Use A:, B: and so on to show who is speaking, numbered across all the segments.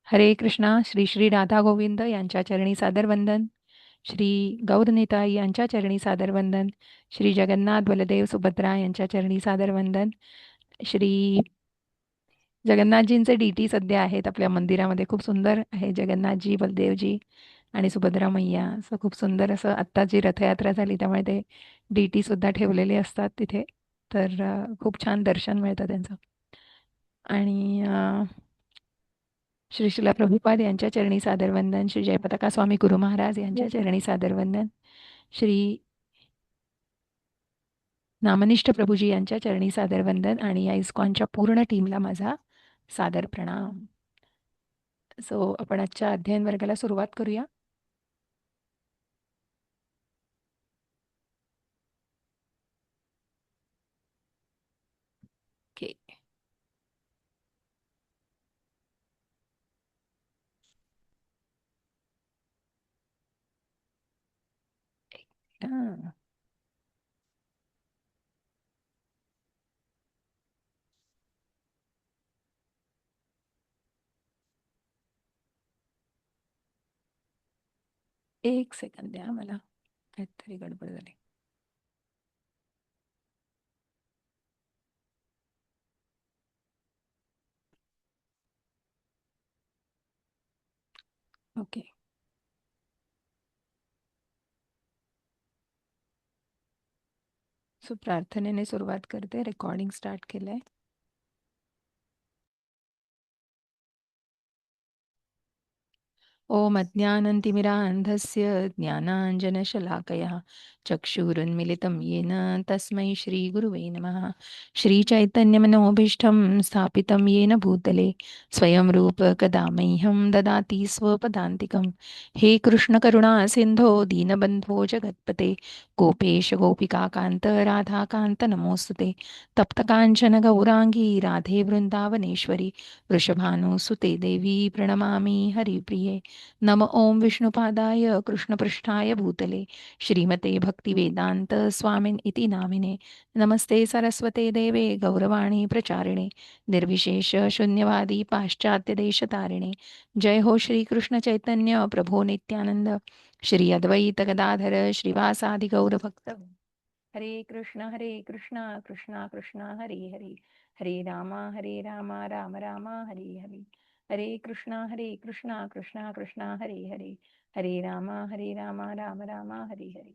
A: हरे कृष्णा. श्री श्री राधा गोविंद यांच्या चरणी सादर वंदन. श्री गौरनिताई यांच्या चरणी सादर वंदन. श्री जगन्नाथ बलदेव सुभद्रा यांच्या चरणी सादर वंदन. श्री जगन्नाथजींचे डीटी सध्या आहेत आपल्या मंदिरामध्ये. खूप सुंदर आहे जगन्नाथजी, बलदेवजी आणि सुभद्रा मैया. असं खूप सुंदर असं आत्ता जी रथयात्रा झाली त्यामुळे ते डीटी सुद्धा ठेवलेले असतात तिथे. तर खूप छान दर्शन मिळतं त्यांचं. आणि श्री शिला प्रभुपाद यांच्या चरणी सादर वंदन. श्री जयपताका स्वामी गुरु महाराज यांच्या चरणी सादर वंदन. श्री नामनिष्ठ प्रभूजी यांच्या चरणी सादर वंदन. आणि या इस्कॉनच्या पूर्ण टीमला माझा सादर प्रणाम. सो आपण आजच्या अध्ययन वर्गाला सुरुवात करूया. ओके. हां. एक सेकंद द्या मला, काहीतरी गडबड झाली. ओके. सो प्रार्थनेने सुरुवात करते. रेकॉर्डिंग स्टार्ट केलंय. ॐ अज्ञानतिमिरान्धस्य ज्ञानाञ्जनशलाकया चक्षुरुन्मिलितं येन तस्मै श्रीगुरुवे नमः. श्रीचैतन्यमनोभीष्टं स्थापितं येन भूतले स्वयं रूप कदा मह्यं ददाति स्वपदान्तिकं. हे कृष्णकरुणा सिन्धो दीनबन्धो जगत्पते गोपेश गोपिकान्त राधाकान्त नमोऽस्तुते. तप्तकाञ्चन गौराङ्गी राधे वृन्दावनेश्वरी वृषभानुसुते देवी प्रणमामि हरिप्रिये. नम ओं विष्णुपादाय कृष्णपृष्ठाय भूतले श्रीमते भक्तिवेदान्त स्वामिन् इति नामिने. नमस्ते सरस्वते देवे गौरवाणी प्रचारिणे निर्विशेष शून्यवादी पाश्चात्यदेशतारिणे. जय हो श्री कृष्ण चैतन्य प्रभो नित्यानंद श्री अद्वैत गदाधर श्रीवासादि गौरभक्त. हरे कृष्ण कृष्ण कृष्ण हरे हरे, हरे राम राम राम हरे हरे. हरे कृष्णा कृष्ण कृष्ण हरे हरे, हरे राम राम राम हरे हरे.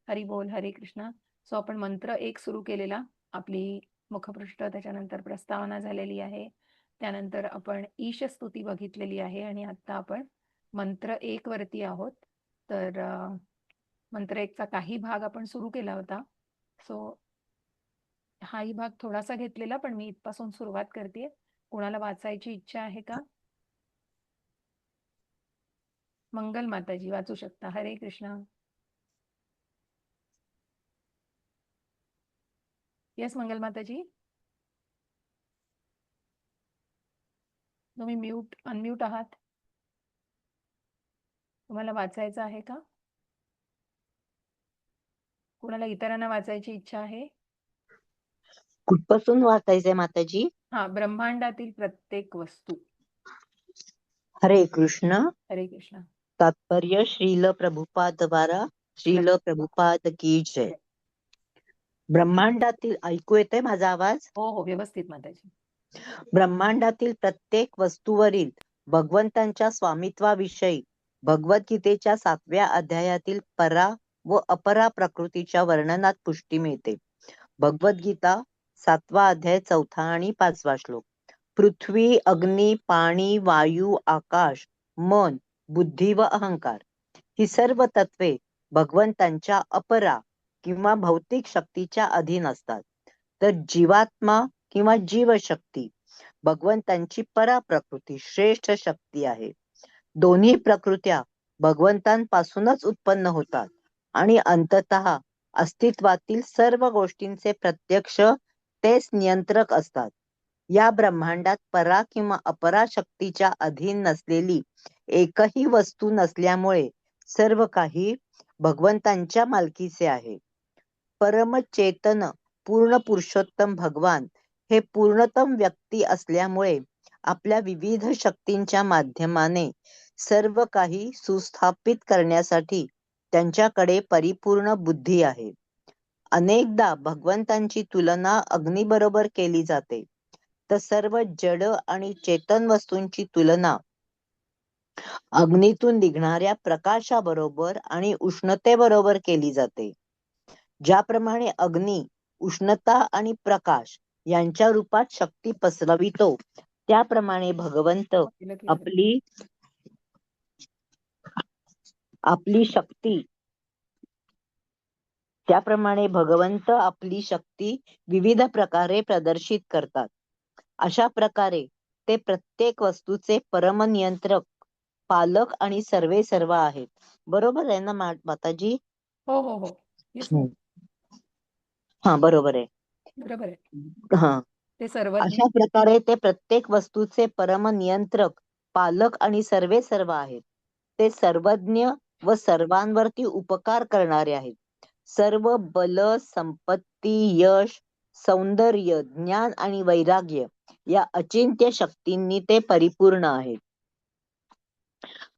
A: हरी बोल. हरे कृष्णा. सो आपण मंत्र एक सुरू केलेला. आपली मुखपृष्ठ, त्याच्यानंतर प्रस्तावना झालेली आहे. त्यानंतर आपण ईश स्तुती बघितलेली आहे आणि आता आपण मंत्र एक वरती आहोत. तर मंत्र एकचा काही भाग आपण सुरू केला होता. सो हाही भाग थोडासा घेतलेला, पण मी इथपासून सुरुवात करते. कोणाला वाचायची इच्छा आहे का? मंगल माताजी वाचू शकता. हरे कृष्णा. येस मंगल माताजी, तुम्ही अनम्यूट आहात. तुम्हाला वाचायचं आहे का? कोणाला इतरांना वाचायची इच्छा आहे?
B: कुठपासून वाचायचंय माताजी?
A: हा, ब्रह्मांडातील प्रत्येक वस्तू.
B: हरे कृष्ण.
A: हरे कृष्ण.
B: तात्पर्य श्रील प्रभुपाद द्वारा श्रील प्रभुपाद की जय. ब्रह्मांडातील, ऐकू येतोय माझा आवाज?
A: हो हो, व्यवस्थित माताजी.
B: ब्रह्मांडातील प्रत्येक वस्तूवरील भगवंतांच्या स्वामित्वाविषयी भगवद्गीतेच्या 7व्या अध्यायातील परा व अपरा प्रकृतीच्या वर्णनात पुष्टी मिळते. भगवद्गीता 7वा अध्याय 4था आणि 5वा श्लोक. पृथ्वी, अग्नी, पाणी, वायू, आकाश, मन, बुद्धी व अहंकार ही सर्व तत्वे भगवंतांच्या अपरा किंवा भौतिक शक्तीच्या अधीन असतात. तर जीवात्मा किंवा जीवशक्ती भगवंतांची पराप्रकृती श्रेष्ठ शक्ती आहे. दोन्ही प्रकृत्या भगवंतांपासूनच उत्पन्न होतात आणि अंततः अस्तित्वातील सर्व गोष्टींचे प्रत्यक्ष तेच नियंत्रक असतात. या ब्रह्मांडात परा किंवा अपरा शक्तीच्या अधीन नसलेली एकही वस्तू नसल्यामुळे सर्व काही भगवंतांच्या मालकीचे आहे. परमचेतन पूर्ण पुरुषोत्तम भगवान हे पूर्णतम व्यक्ती असल्यामुळे आपल्या विविध शक्तींच्या माध्यमाने सर्व काही सुस्थापित करण्यासाठी त्यांच्याकडे परिपूर्ण बुद्धी आहे. अनेकदा भगवंतांची तुलना अग्नीबरोबर केली जाते, तर सर्व जड आणि चेतन वस्तूंची तुलना अग्नीतून निघणाऱ्या प्रकाशाबरोबर आणि उष्णतेबरोबर केली जाते. ज्याप्रमाणे अग्नी उष्णता आणि प्रकाश यांच्या रूपात शक्ती पसरवितो, त्याप्रमाणे भगवंत आपली आपली शक्ती विविध प्रकारे प्रदर्शित करतात. अशा प्रकारे ते प्रत्येक वस्तूचे परमनियंत्रक, पालक आणि सर्वेसर्वा आहेत. बरोबर आहे ना माताजी?
C: हो हो हो येस
B: हम्म. हा, बरोबर आहे.
C: बरोबर आहे.
B: हा,
C: ते सर्वज्ञ
B: अशा प्रकारे ते प्रत्येक वस्तूचे परमनियंत्रक, पालक आणि सर्वेसर्वा आहेत. ते सर्वज्ञ व सर्वांवरती उपकार करणारे आहेत. सर्व बल, संपत्ती, यश, सौंदर्य, ज्ञान आणि वैराग्य या अचिंत्य शक्तींनी ते परिपूर्ण आहेत.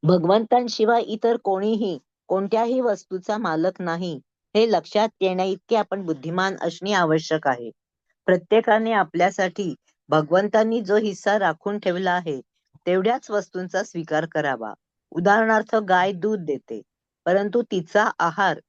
B: भगवंतांशिवाय इतर कोणीही कोणत्याही वस्तूचा मालक नाही, हे लक्षात येण्या इतके आपण बुद्धिमान असणे आवश्यक आहे. प्रत्येकाने आपल्यासाठी भगवंतांनी जो हिस्सा राखून ठेवला आहे, तेवढ्याच वस्तूंचा स्वीकार करावा. उदाहरणार्थ, गाय दूध देते, परंतु तिचा आहार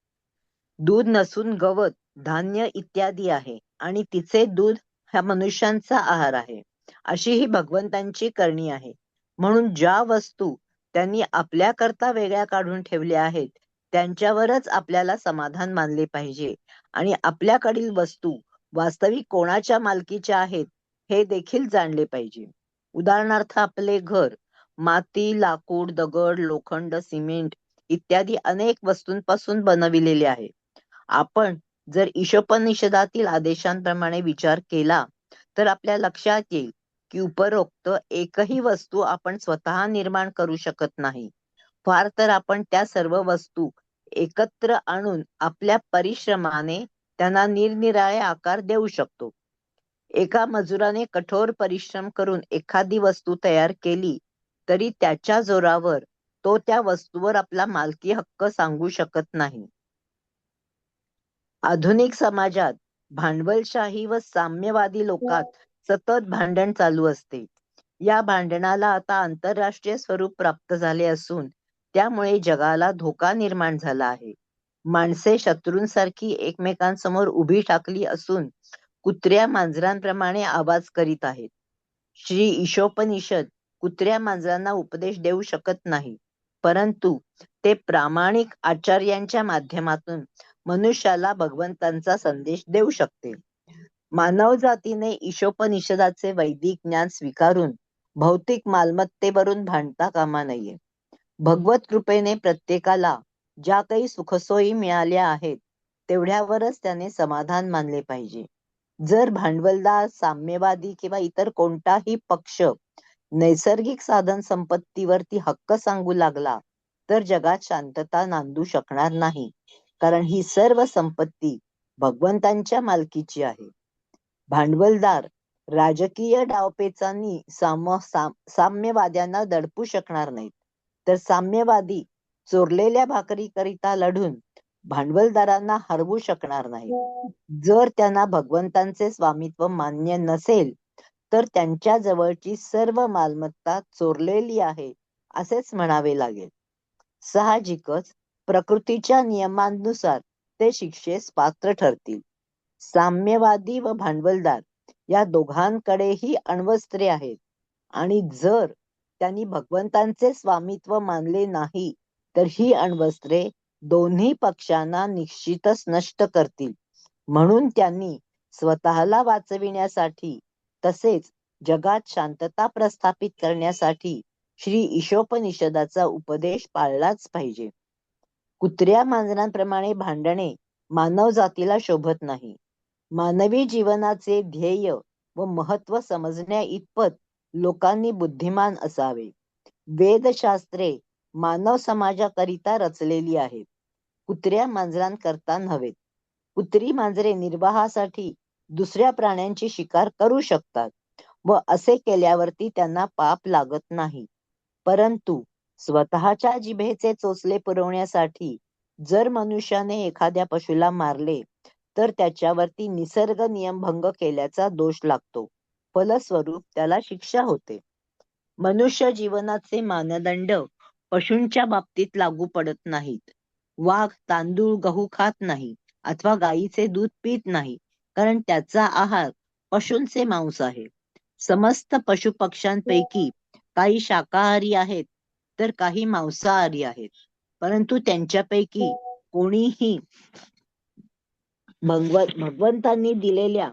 B: दूध नसून गवत, धान्य इत्यादी आहे, आणि तिचे दूध हा मनुष्यांचा आहार आहे. अशी ही भगवंतांची करणी आहे. म्हणून ज्या वस्तू त्यांनी आपल्याकरता वेगळ्या काढून ठेवल्या आहेत, त्यांच्यावरच आपल्याला समाधान मानले पाहिजे, आणि आपल्याकडील वस्तू वास्तविक कोणाच्या मालकीच्या आहेत हे देखील जाणले पाहिजे. उदाहरणार्थ, आपले घर माती, लाकूड, दगड, लोखंड, सिमेंट इत्यादी अनेक वस्तूंपासून बनविलेले आहे. आपण जर ईशोपनिषदातील आदेशांप्रमाणे विचार केला तर आपल्या लक्षात येईल की उपरोक्त एकही वस्तू आपण स्वतः निर्माण करू शकत नाही. फार तर आपण त्या सर्व वस्तू एकत्र आणून आपल्या परिश्रमाने त्यांना निरनिराळे आकार देऊ शकतो. एका मजुराने कठोर परिश्रम करून एखादी वस्तू तयार केली तरी त्याच्या जोरावर तो त्या वस्तूवर आपला मालकी हक्क सांगू शकत नाही. आधुनिक समाजात भांडवलशाही व साम्यवादी लोकात सतत भांडण चालू असते. या भांडणाला आता आंतरराष्ट्रीय स्वरूप प्राप्त झाले असून त्यामुळे जगाला धोका निर्माण झाला आहे. माणसे शत्रूंसारखी एकमेकांसमोर उभी ठाकली असून कुत्र्या मांजरांप्रमाणे आवाज करीत आहेत. श्री ईशोपनिषद कुत्र्या मांजरांना उपदेश देऊ शकत नाही, परंतु ते प्रामाणिक आचार्यांच्या माध्यमातून मनुष्याला भगवंतांचा संदेश देऊ शकते. मानव जातीने ईशोपनिषदाचे वैदिक ज्ञान स्वीकारून भौतिक मालमत्तेवरून भांडता कामा नये. भगवत कृपेने प्रत्येकाला ज्या काही सुखसोयी मिळाल्या आहेत तेवढ्यावरच त्याने समाधान मानले पाहिजे. जर भांडवलदार, साम्यवादी किंवा इतर कोणताही पक्ष नैसर्गिक साधन संपत्तीवरती हक्क सांगू लागला तर जगात शांतता नांदू शकणार नाही, कारण ही सर्व संपत्ती भगवंतांच्या मालकीची आहे. भांडवलदार राजकीय डावपेचांनी साम्यवाद्यांना दडपू शकणार नाहीत, तर साम्यवादी चोरलेल्या भाकरीकरिता लढून भांडवलदारांना हरवू शकणार नाही. जर त्यांना भगवंतांचे स्वामित्व मान्य नसेल तर त्यांच्या जवळची सर्व मालमत्ता चोरलेली आहे असेच म्हणावे लागेल. साहजिकच प्रकृतीच्या नियमांनुसार ते शिक्षेस पात्र ठरतील. साम्यवादी व भांडवलदार या दोघांकडेही अण्वस्त्रे आहेत, आणि जर त्यांनी भगवंतांचे स्वामित्व मानले नाही तर ही अण्वस्त्रे दोन्ही पक्षांना निश्चितच नष्ट करतील. म्हणून त्यांनी स्वतःला वाचविण्यासाठी तसेच जगात शांतता प्रस्थापित करण्यासाठी श्री ईशोपनिषदाचा उपदेश पाळलाच पाहिजे. कुत्र्या मांजरांप्रमाणे भांडणे मानव जातीला शोभत नाही. मानवी जीवनाचे ध्येय व महत्व समजण्या इतपत लोकांनी बुद्धिमान असावे. वेदशास्त्रे मानव समाजाकरिता रचलेली आहेत, कुत्र्या मांजरांकरता नव्हेत. कुत्री मांजरे निर्वाहासाठी दुसऱ्या प्राण्यांची शिकार करू शकतात, व असे केल्यावरती त्यांना पाप लागत नाही. परंतु स्वतःच्या जिभेचे चोचले पुरवण्यासाठी जर मनुष्याने एखाद्या पशुला मारले तर त्याच्यावरती निसर्ग नियमभंग केल्याचा दोष लागतो. फलस्वरूप त्याला शिक्षा होते. मनुष्य जीवनाचे मानदंड पशूंच्या बाबतीत लागू पडत नाहीत. वाघ तांदूळ गहू खात नाही अथवा गायीचे दूध पित नाही, कारण त्याचा आहार पशूंचे मांस आहे. समस्त पशुपक्ष्यांपैकी काही शाकाहारी आहेत तर काही मांसाहारी आहेत. परंतु त्यांच्यापैकी कोणीही भगवंतांनी दिलेल्या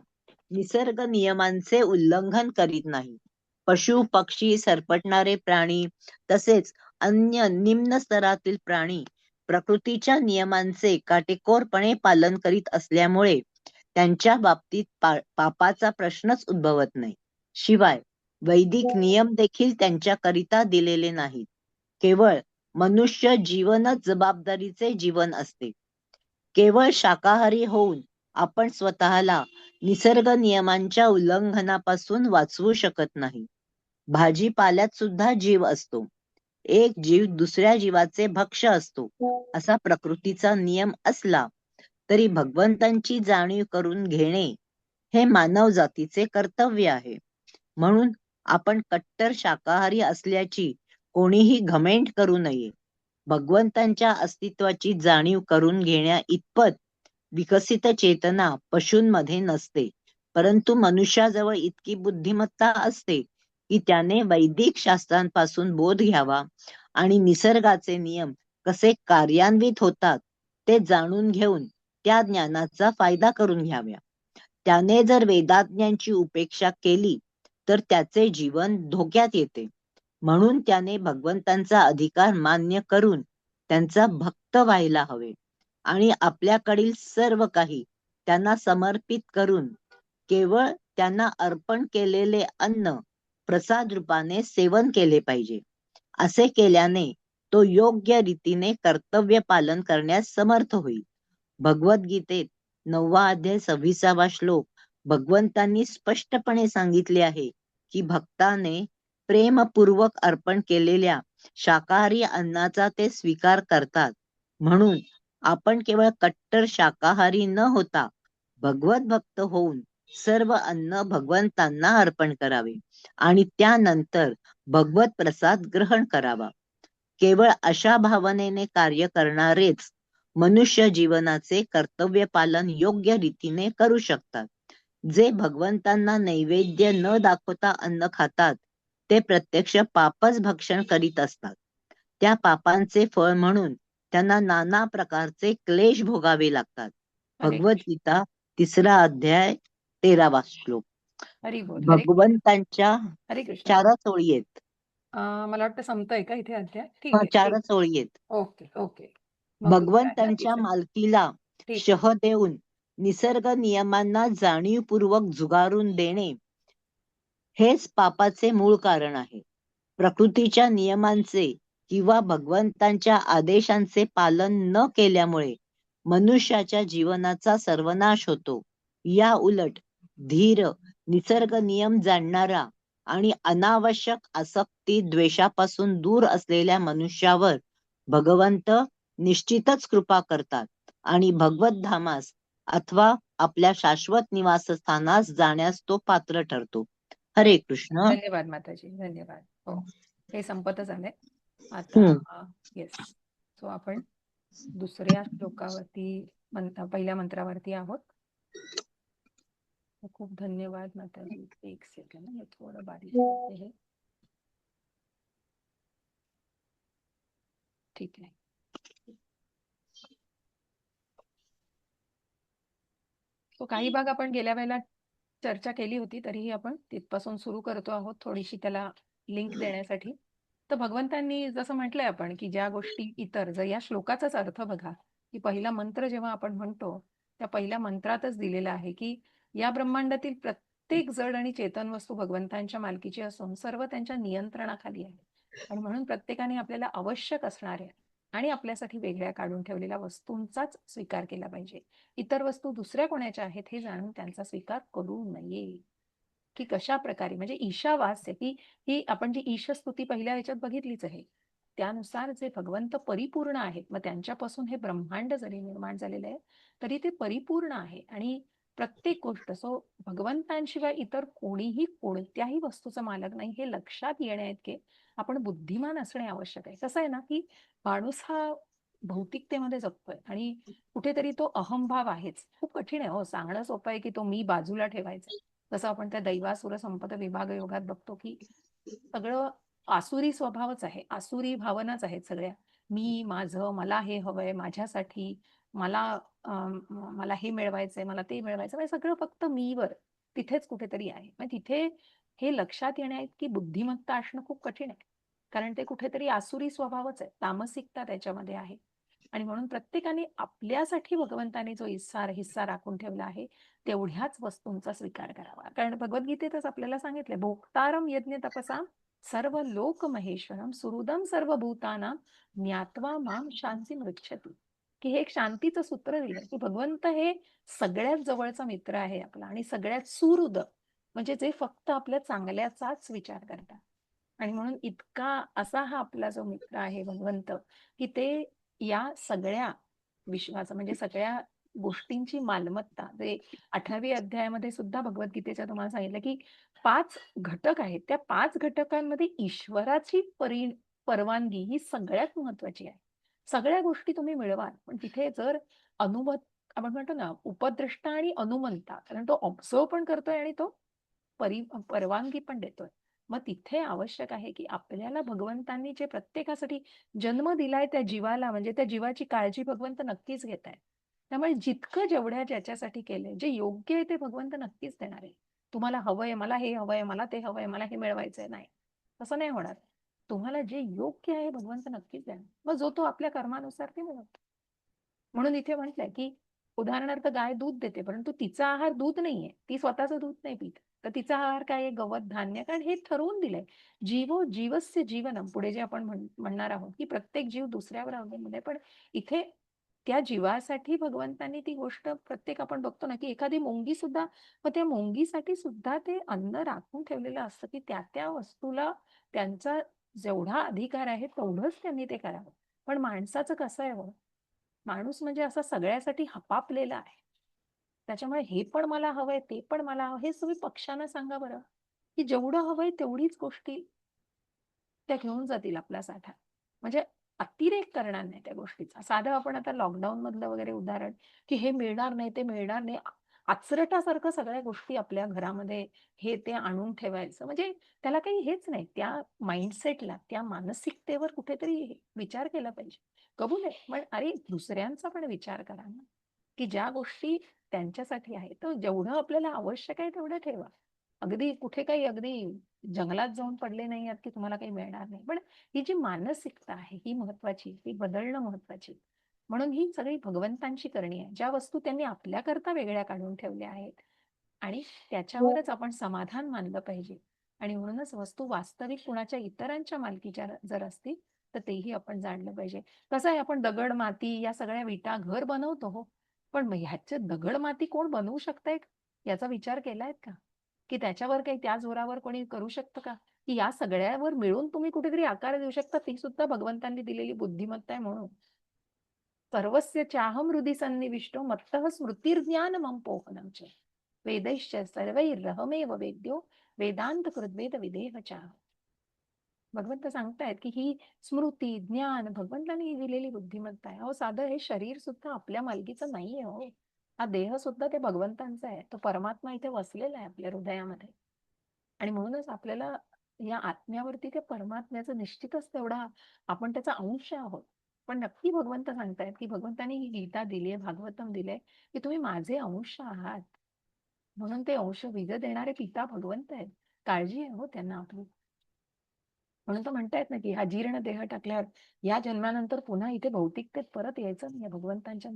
B: निसर्ग नियमांचे उल्लंघन करीत नाही. पशु पक्षी, सरपटणारे प्राणी तसेच अन्य निम्न स्तरातील प्राणी प्रकृतीच्या नियमांचे काटेकोरपणे पालन करीत असल्यामुळे त्यांच्या बाबतीत पापाचा प्रश्नच उद्भवत नाही. शिवाय वैदिक नियम देखील त्यांच्याकरिता दिलेले नाहीत. केवळ मनुष्य जीवनच जबाबदारीचे जीवन असते. केवळ शाकाहारी होऊन आपण स्वतःला निसर्ग नियमांच्या उल्लंघनापासून वाचवू शकत नाही. भाजीपाल्यात सुद्धा जीव असतो. एक जीव दुसऱ्या जीवाचे भक्ष्य असतो असा प्रकृतीचा नियम असला तरी भगवंतांची जाणीव करून घेणे हे मानव जातीचे कर्तव्य आहे. म्हणून आपण कट्टर शाकाहारी असल्याची कोणीही घमेंड करू नये. भगवंतांच्या अस्तित्वाची जाणीव करून घेण्या इतपत विकसित चेतना पशूंमध्ये नसते. परंतु मनुष्याजवळ इतकी बुद्धिमत्ता असते की त्याने वैदिक शास्त्रांपासून बोध घ्यावा आणि निसर्गाचे नियम कसे कार्यान्वित होतात ते जाणून घेऊन त्या ज्ञानाचा फायदा करून घ्यावा. त्याने जर वेदाज्ञांची उपेक्षा केली तर त्याचे जीवन धोक्यात येते. म्हणून त्याने भगवंतांचा अधिकार मान्य करून त्यांचा भक्त व्हायला हवे आणि आपल्याकडील सर्व काही त्यांना समर्पित करून केवळ त्यांना अर्पण केलेले अन्न प्रसाद रूपाने सेवन केले पाहिजे. असे केल्याने तो योग्य रीतीने कर्तव्य पालन करण्यास समर्थ होईल. भगवद्गीतेत 9वा अध्याय 26वा श्लोक भगवंतांनी स्पष्टपणे सांगितले आहे की भक्ताने प्रेमपूर्वक अर्पण केलेल्या शाकाहारी अन्नाचा ते स्वीकार करतात. म्हणून आपण केवळ कट्टर शाकाहारी न होता भगवत भक्त होऊन सर्व अन्न भगवंतांना अर्पण करावे आणि त्यानंतर भगवत प्रसाद ग्रहण करावा. केवळ अशा भावनेने कार्य करणारेच मनुष्य जीवनाचे कर्तव्य पालन योग्य रीतीने करू शकतात. जे भगवंतांना नैवेद्य न दाखवता अन्न खातात ते प्रत्यक्ष पापच भक्षण करीत असतात. त्या पापांचे फळ म्हणून त्यांना नाना प्रकारचे क्लेश भोगावे लागतात.
C: हरे
B: भगवद्गीता 3रा अध्याय 13वा श्लोक.
C: हरी बोल. हरे
B: भगवंतांच्या
C: हरे कृष्ण.
B: 4च ओळी आहेत.
C: मला वाटतं संपतंय का इथे अध्याय? ठीक
B: हा,
C: आहे, ठीक.
B: 4च ओळी आहेत.
C: Okay okay. मग दुसऱ्या
B: भगवंतांच्या
C: अध्यायाचं?
B: मालकीला
C: ठीक.
B: शह देऊन निसर्ग नियमांना जाणीवपूर्वक झुगारून देणे हेच पापाचे मूळ कारण आहे. प्रकृतीच्या नियमांचे किंवा भगवंतांच्या आदेशांचे पालन न केल्यामुळे मनुष्याच्या जीवनाचा सर्वनाश होतो. या उलट धीर, निसर्ग नियम जाणणारा आणि अनावश्यक आसक्ती द्वेषापासून दूर असलेल्या मनुष्यावर भगवंत निश्चितच कृपा करतात आणि भगवत धामास अथवा आपल्या शाश्वत निवासस्थानास जाण्यास तो पात्र ठरतो. हरे कृष्ण.
C: धन्यवाद माताजी, धन्यवाद. हो, हे संपतच आलंय आता. येस. सो आपण दुसऱ्या श्लोकावरती पहिल्या मंत्रावरती आहोत. खूप धन्यवाद माताजी. एक सेकंड, हे थोडं बारीक करते हे. ठीक आहे. तो काही भाग आपण गेल्या वेळेला चर्चा केली होती, तरीही आपण तिथपासून सुरू करतो आहोत थोडीशी त्याला लिंक देण्यासाठी. तर भगवंतांनी जसं म्हटलंय आपण की ज्या गोष्टी इतर, जर या श्लोकाचाच अर्थ बघा की पहिला मंत्र जेव्हा आपण म्हणतो त्या पहिल्या मंत्रातच दिलेला आहे की या ब्रह्मांडातील प्रत्येक जड आणि चेतन वस्तू भगवंतांच्या मालकीची असून सर्व त्यांच्या नियंत्रणाखाली आहे आणि म्हणून प्रत्येकाने आपल्याला आवश्यक असणाऱ्या आणि आपल्यासाठी वेगळ्या काढून ठेवलेल्या वस्तूंचाच स्वीकार केला पाहिजे. इतर वस्तू दुसऱ्या कोणाच्या आहेत हे जाणून त्यांचा स्वीकार करू नये. की कशा प्रकारे म्हणजे ईशावास्य ही आपण जी ईशस्तुती पहिल्या ह्याच्यात बघितलीच आहे. त्यानुसार जे भगवंत परिपूर्ण आहेत, मग त्यांच्यापासून हे ब्रह्मांड जरी निर्माण झालेलं आहे तरी ते परिपूर्ण आहे. आणि प्रत्येक गोष्ट भगवंतांशिवाय इतर कोणीही कोणत्याही वस्तूचा मालक नाही हे लक्षात येण्याइतके आपण बुद्धिमान असणे आवश्यक आहे. कसं आहे ना की माणूस हा भौतिकतेमध्ये जगतोय आणि कुठेतरी तो अहंभाव आहेच. खूप कठीण आहे हो, सांगणं सोपं आहे की तो मी बाजूला ठेवायचा. जसं आपण त्या दैवासुर संपद विभाग योगात बघतो की सगळं आसुरी स्वभावच आहे, आसुरी भावनाच आहेत सगळ्या. मी, माझं, मला हे हवंय, माझ्यासाठी, मला मला हे मिळवायचंय, मला ते मिळवायचं, म्हणजे सगळं फक्त मीवर तिथेच कुठेतरी आहे. मग तिथे हे लक्षात येण्याइतकी बुद्धिमत्ता असणं खूप कठीण आहे. कारण ते कुठेतरी आसुरी स्वभावच आहे, तामसिकता त्याच्यामध्ये आहे. आणि म्हणून प्रत्येकाने आपल्यासाठी भगवंताने जो हिस्सा राखून ठेवला आहे तेवढ्याच वस्तूंचा स्वीकार करावा. कारण भगवद्गीतेतच आपल्याला सांगितलंय, भोक्तारम यज्ञ तपसा सर्व लोक महेश्वरम सुहृदम सर्वभूतानां ज्ञात्वा माम शांती मृच्छती. की हे एक शांतीचं सूत्र दिलंय की भगवंत हे सगळ्यात जवळचा मित्र आहे आपला आणि सगळ्यात सुहृद, म्हणजे जे फक्त आपल्या चांगल्याचाच विचार करतात. आणि म्हणून इतका असा हा आपला जो मित्र आहे भगवंत, की ते या सगळ्या विश्वाचा म्हणजे सगळ्या गोष्टींची मालमत्ता, जे 18व्या अध्यायामध्ये सुद्धा भगवद्गीतेच्या तुम्हाला सांगितलं की 5 घटक आहेत. त्या 5 घटकांमध्ये ईश्वराची परवानगी ही सगळ्यात महत्वाची आहे. सगळ्या गोष्टी तुम्ही मिळवाल, पण तिथे जर अनुभव आपण म्हणतो ना उपद्रष्टा आणि अनुमंता, कारण तो ऑब्झर्व पण करतोय आणि तो परवानगी पण देतोय. मग तिथे आवश्यक आहे की आपल्याला भगवंतांनी जे प्रत्येकासाठी जन्म दिलाय त्या जीवाला, म्हणजे त्या जीवाची काळजी भगवंत नक्कीच घेत आहे. त्यामुळे जितकं जेवढ्या ज्याच्यासाठी केलंय, जे योग्य आहे ते भगवंत नक्कीच देणार आहे. तुम्हाला हवंय, मला हे हवंय, मला ते हवंय, मला हे मिळवायचंय, नाही, तसं नाही होणार. तुम्हाला जे योग्य आहे भगवंत नक्कीच देणार. मग जो तो आपल्या कर्मानुसार ते मिळवतो. म्हणून इथे म्हटलंय की उदाहरणार्थ गाय दूध देते, परंतु तिचा आहार दूध नाहीये, ती स्वतःचं दूध नाही पित, तर तिचा आहार काय आहे? गवत, धान्य. कारण हे ठरवून दिलंय, जीवो जीवस्य जीवनम. पुढे जे आपण म्हणणार आहोत की प्रत्येक जीव दुसऱ्यावर अवलंबून आहे, पण इथे त्या जीवासाठी भगवंतांनी ती गोष्ट प्रत्येक आपण बघतो ना की एखादी मुंगी सुद्धा, मग त्या मुंगीसाठी सुद्धा ते अन्न राखून ठेवलेलं असतं की त्या त्या वस्तूला त्यांचा जेवढा अधिकार आहे तेवढंच त्यांनी ते करावं. पण माणसाचं कसं आहे हो, माणूस म्हणजे असा सगळ्यासाठी हपापलेला आहे. त्याच्यामुळे हे पण मला हवंय, ते पण मला हवं, हे तुम्ही पक्षांना सांगा बरं, की जेवढं हवंय तेवढीच गोष्टी त्या घेऊन जातील आपला साठा. म्हणजे अतिरेक करणार नाही त्या गोष्टीचा. साधं आपण आता लॉकडाऊन मधलं वगैरे उदाहरण, की हे मिळणार नाही, ते मिळणार नाही. आचरटासारखं सगळ्या गोष्टी आपल्या घरामध्ये हे ते आणून ठेवायचं. म्हणजे त्याला काही हेच नाही. त्या माइंडसेटला, त्या मानसिकतेवर कुठेतरी विचार केला पाहिजे. कबूल आहे. पण अरे दुसऱ्यांचा पण विचार करा ना, की ज्या गोष्टी त्यांच्यासाठी आहेत, तर जेवढं आपल्याला आवश्यक आहे तेवढं ठेवा. अगदी कुठे काही अगदी जंगलात जाऊन पडले नाही आहात की तुम्हाला काही मिळणार नाही. पण ही जी मानसिकता आहे ही महत्वाची, ही बदलणं महत्वाची. म्हणून ही सगळी भगवंतांची करणी आहे. ज्या वस्तू त्यांनी आपल्याकरता वेगळ्या काढून ठेवल्या आहेत आणि त्याच्यावरच आपण समाधान मानलं पाहिजे. आणि म्हणूनच वस्तू वास्तविक कुणाच्या इतरांच्या मालकीच्या जर असतील तर तेही आपण जाणलं पाहिजे. कसं आहे, आपण दगड, माती या सगळ्या विटा घर बनवतो हो, पण मग ह्याचे दगड माती कोण बनवू शकतंय याचा विचार केलायत का? की त्याच्यावर काही त्या जोरावर कोणी करू शकतं का? की या सगळ्यावर मिळून तुम्ही कुठेतरी आकार देऊ शकता, ती सुद्धा भगवंतांनी दिलेली बुद्धिमत्ता आहे. म्हणून सर्वस्य चाहम हृदि सन्निविष्टो मत्तः स्मृतिर्ज्ञान मम पोहनम च वेदैश्च सर्वैरहमेव वेद्यो वेदांत कृद्वेद विदेह चाह. भगवंत सांगतायत की ही स्मृती, ज्ञान भगवंतांनी दिलेली बुद्धिमत्ता आहे. अहो साधं हे शरीर सुद्धा आपल्या मालकीचं नाहीये हो. हा देह सुद्धा ते भगवंतांचा आहे. तो परमात्मा इथे वसलेला आहे आपल्या हृदयामध्ये. आणि म्हणूनच आपल्याला या आत्म्यावरती त्या परमात्म्याचं निश्चितच तेवढा आपण त्याचा अंश आहोत. पण नक्की भगवंत सांगतायत की भगवंतांनी ही गीता दिली आहे, भागवतम दिलंय, की तुम्ही माझे अंश आहात. म्हणून ते अंश बीज देणारे पिता भगवंत आहेत. काळजी आहे हो त्यांना आपली. म्हणून तर म्हणतायत ना की हा जीर्ण देह टाकल्यावर या जन्मानंतर पुन्हा इथे भौतिकतेत परत यायचं नाही, भगवंतांच्या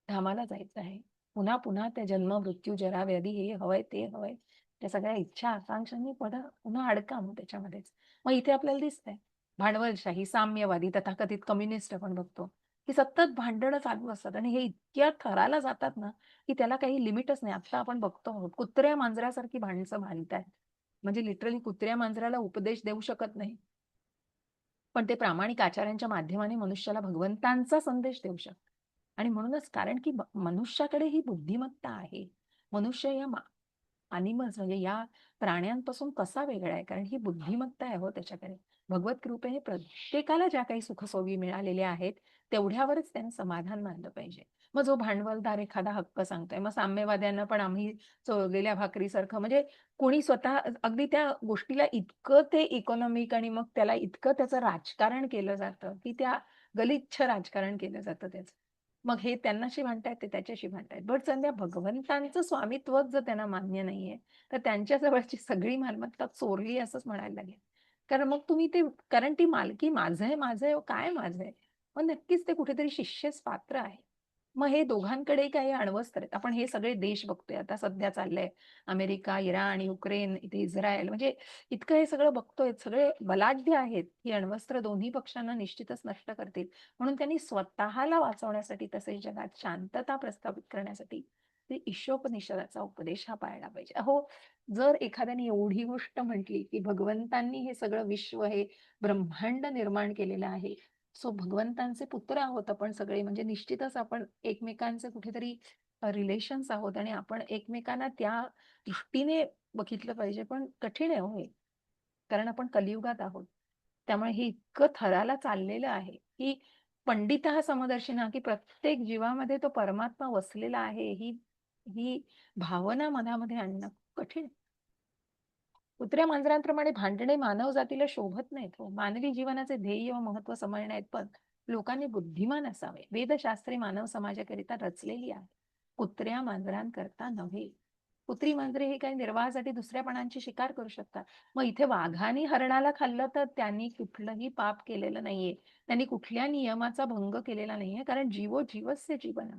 C: धामाला जायचं आहे. पुन्हा पुन्हा त्या जन्म, मृत्यू, जरा, व्याधी, हे हवंय, ते हवंय, त्या सगळ्या इच्छा आकांक्षांनी पुन्हा अडका मग त्याच्यामध्येच. मग इथे आपल्याला दिसतंय भांडवलशाही, साम्यवादी, तथाकथित कम्युनिस्ट आपण बघतो की सतत भांडणं चालू असतात आणि हे इतक्या थराला जातात ना, की त्याला काही लिमिटच नाही. आता आपण बघतो आहोत, कुत्र्या मांजरासारखी माणसं भांडतायत. म्हणजे लिटरली कुत्र्या मांजराला उपदेश देऊ शकत नाही. पण ते प्रामाणिक आचारांच्या माध्यमाने मनुष्याला भगवंतांचा संदेश देऊ शकतात. आणि म्हणूनच कारण की मनुष्याकडे ही बुद्धिमत्ता आहे. मनुष्य या अॅनिमल्स म्हणजे या प्राण्यांपासून कसा वेगळा आहे? कारण ही बुद्धिमत्ता आहे हो त्याच्याकडे. भगवत कृपेने प्रत्येकाला ज्या काही सुखसोयी मिळालेल्या आहेत, तेवढ्यावरच त्याने समाधान मानलं पाहिजे. मग जो भांडवलदार एखादा हक्क सांगतोय, मग साम्यवाद्यांना पण आम्ही चोळलेल्या भाकरीसारखं म्हणजे कोणी स्वतः अगदी त्या गोष्टीला इतकं ते इकॉनॉमिक आणि मग त्याला इतकं त्याचं राजकारण केलं जातं, की त्या गलिच्छ राजकारण केलं जातं त्याचं. मग हे त्यांनाशी भांडतायत, ते त्याच्याशी भांडतायत. बट संध्या भगवंतांचं स्वामित्वच जर त्यांना मान्य नाहीये, तर त्यांच्या जवळची सगळी मालमत्ता चोरली असंच म्हणायला लागेल. कारण मग तुम्ही ते कारण ती मालकी माझं आहे, माझं आहे, काय माझं आहे? मग नक्कीच ते कुठेतरी शिष्यच पात्र आहे. मग हे दोघांकडे काही अण्वस्त्र आहेत. आपण हे सगळे देश बघतोय आता सध्या चाललंय. अमेरिका, इराण, युक्रेन, इथे इस्रायल म्हणजे इतकं हे सगळं बघतोय. सगळे बलाढ्य आहेत. ही अण्वस्त्र दोन्ही पक्षांना निश्चितच नष्ट करतील. म्हणून त्यांनी स्वतःला वाचवण्यासाठी तसेच जगात शांतता प्रस्थापित करण्यासाठी ते ईशोपनिषदाचा उपदेश हा पाळला पाहिजे. अहो, जर एखाद्याने एवढी गोष्ट म्हटली, की भगवंतांनी हे सगळं विश्व, हे ब्रह्मांड निर्माण केलेलं आहे. सो भगवंतांचे पुत्र आहोत आपण सगळे म्हणजे निश्चितच आपण एकमेकांचे कुठेतरी रिलेशन्स आहोत आणि आपण एकमेकांना त्या दृष्टीने बघितलं पाहिजे. पण कठीण आहे हो हे. कारण आपण कलियुगात आहोत. त्यामुळे हे इतकं थराला चाललेलं आहे, की पंडितः समदर्शिनः की प्रत्येक जीवामध्ये तो परमात्मा वसलेला आहे. ही ही भावना मनामध्ये आणणं कठीण. कुत्र्या मांजरांप्रमाणे भांडणे मानव जातीला शोभत नाहीत हो. मानवी जीवनाचे ध्येय व महत्व समजण्यात पण लोकांनी बुद्धिमान असावे. वेदशास्त्रे मानव समाजाकरिता रचलेली आहे, कुत्र्या मांजरांकरता नव्हे. कुत्री मांजरे हे काही निर्वाहासाठी दुसऱ्या प्राण्यांची शिकार करू शकतात. मग इथे वाघाने हरणाला खाल्लं तर त्यांनी कुठलंही पाप केलेलं नाहीये. त्यांनी कुठल्या नियमाचा भंग केलेला नाहीये. कारण जीवो जीवस्य जीवन.